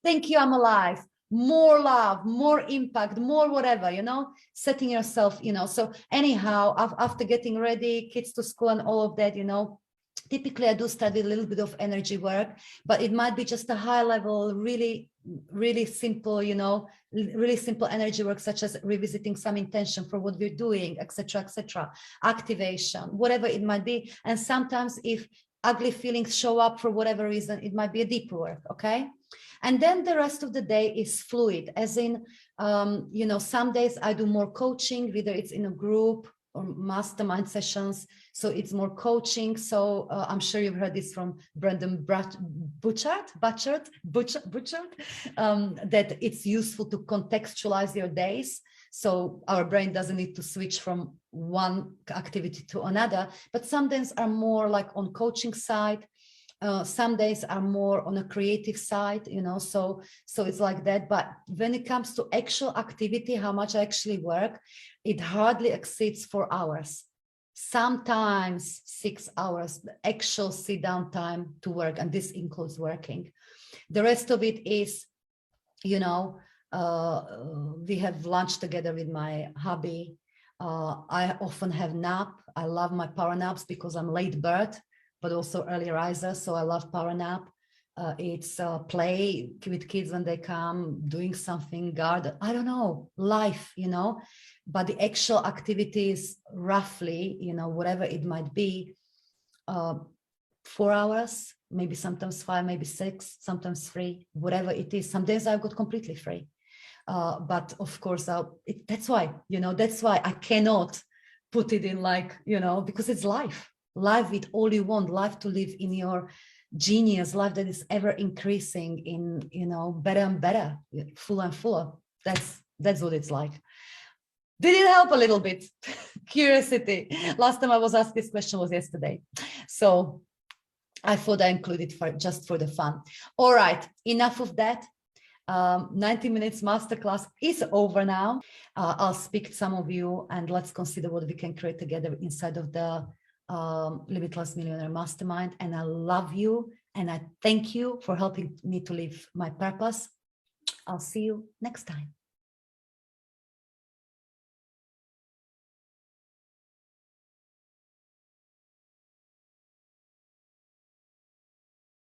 thank you, I'm alive. More love, more impact, more whatever, you know, setting yourself, you know. So anyhow, after getting ready, kids to school and all of that, you know, typically I do start with a little bit of energy work, but it might be just a high level, really, really simple, you know, really simple energy work, such as revisiting some intention for what we're doing, etc., activation, whatever it might be. And sometimes if ugly feelings show up for whatever reason, it might be a deeper work, okay? And then the rest of the day is fluid, as in, you know, some days I do more coaching, whether it's in a group or mastermind sessions. So it's more coaching. So I'm sure you've heard this from Brendan Butchart, that it's useful to contextualize your days. So our brain doesn't need to switch from one activity to another, but some days are more like on coaching side. Some days are more on a creative side, you know, so it's like that. But when it comes to actual activity, how much I actually work, it hardly exceeds 4 hours, sometimes 6 hours, the actual sit down time to work. And this includes working. The rest of it is, you know, we have lunch together with my hubby. I often have nap. I love my power naps because I'm late bird, but also early riser. So I love power nap. It's play with kids when they come, doing something, garden, I don't know, life, you know, but the actual activities, roughly, you know, whatever it might be, 4 hours, maybe sometimes 5, maybe 6, sometimes 3, whatever it is. Some days I've got completely free. But of course, that's why, you know, that's why I cannot put it in like, you know, because it's life with all you want, life to live in your genius, life that is ever increasing in, you know, better and better, fuller and fuller. That's what it's like. Did it help a little bit? Curiosity. Last time I was asked this question was yesterday. So I thought I included just for the fun. All right, enough of that. 90 minutes masterclass is over now. I'll speak to some of you and let's consider what we can create together inside of the Limitless Millionaire Mastermind. And I love you and I thank you for helping me to live my purpose. I'll see you next time.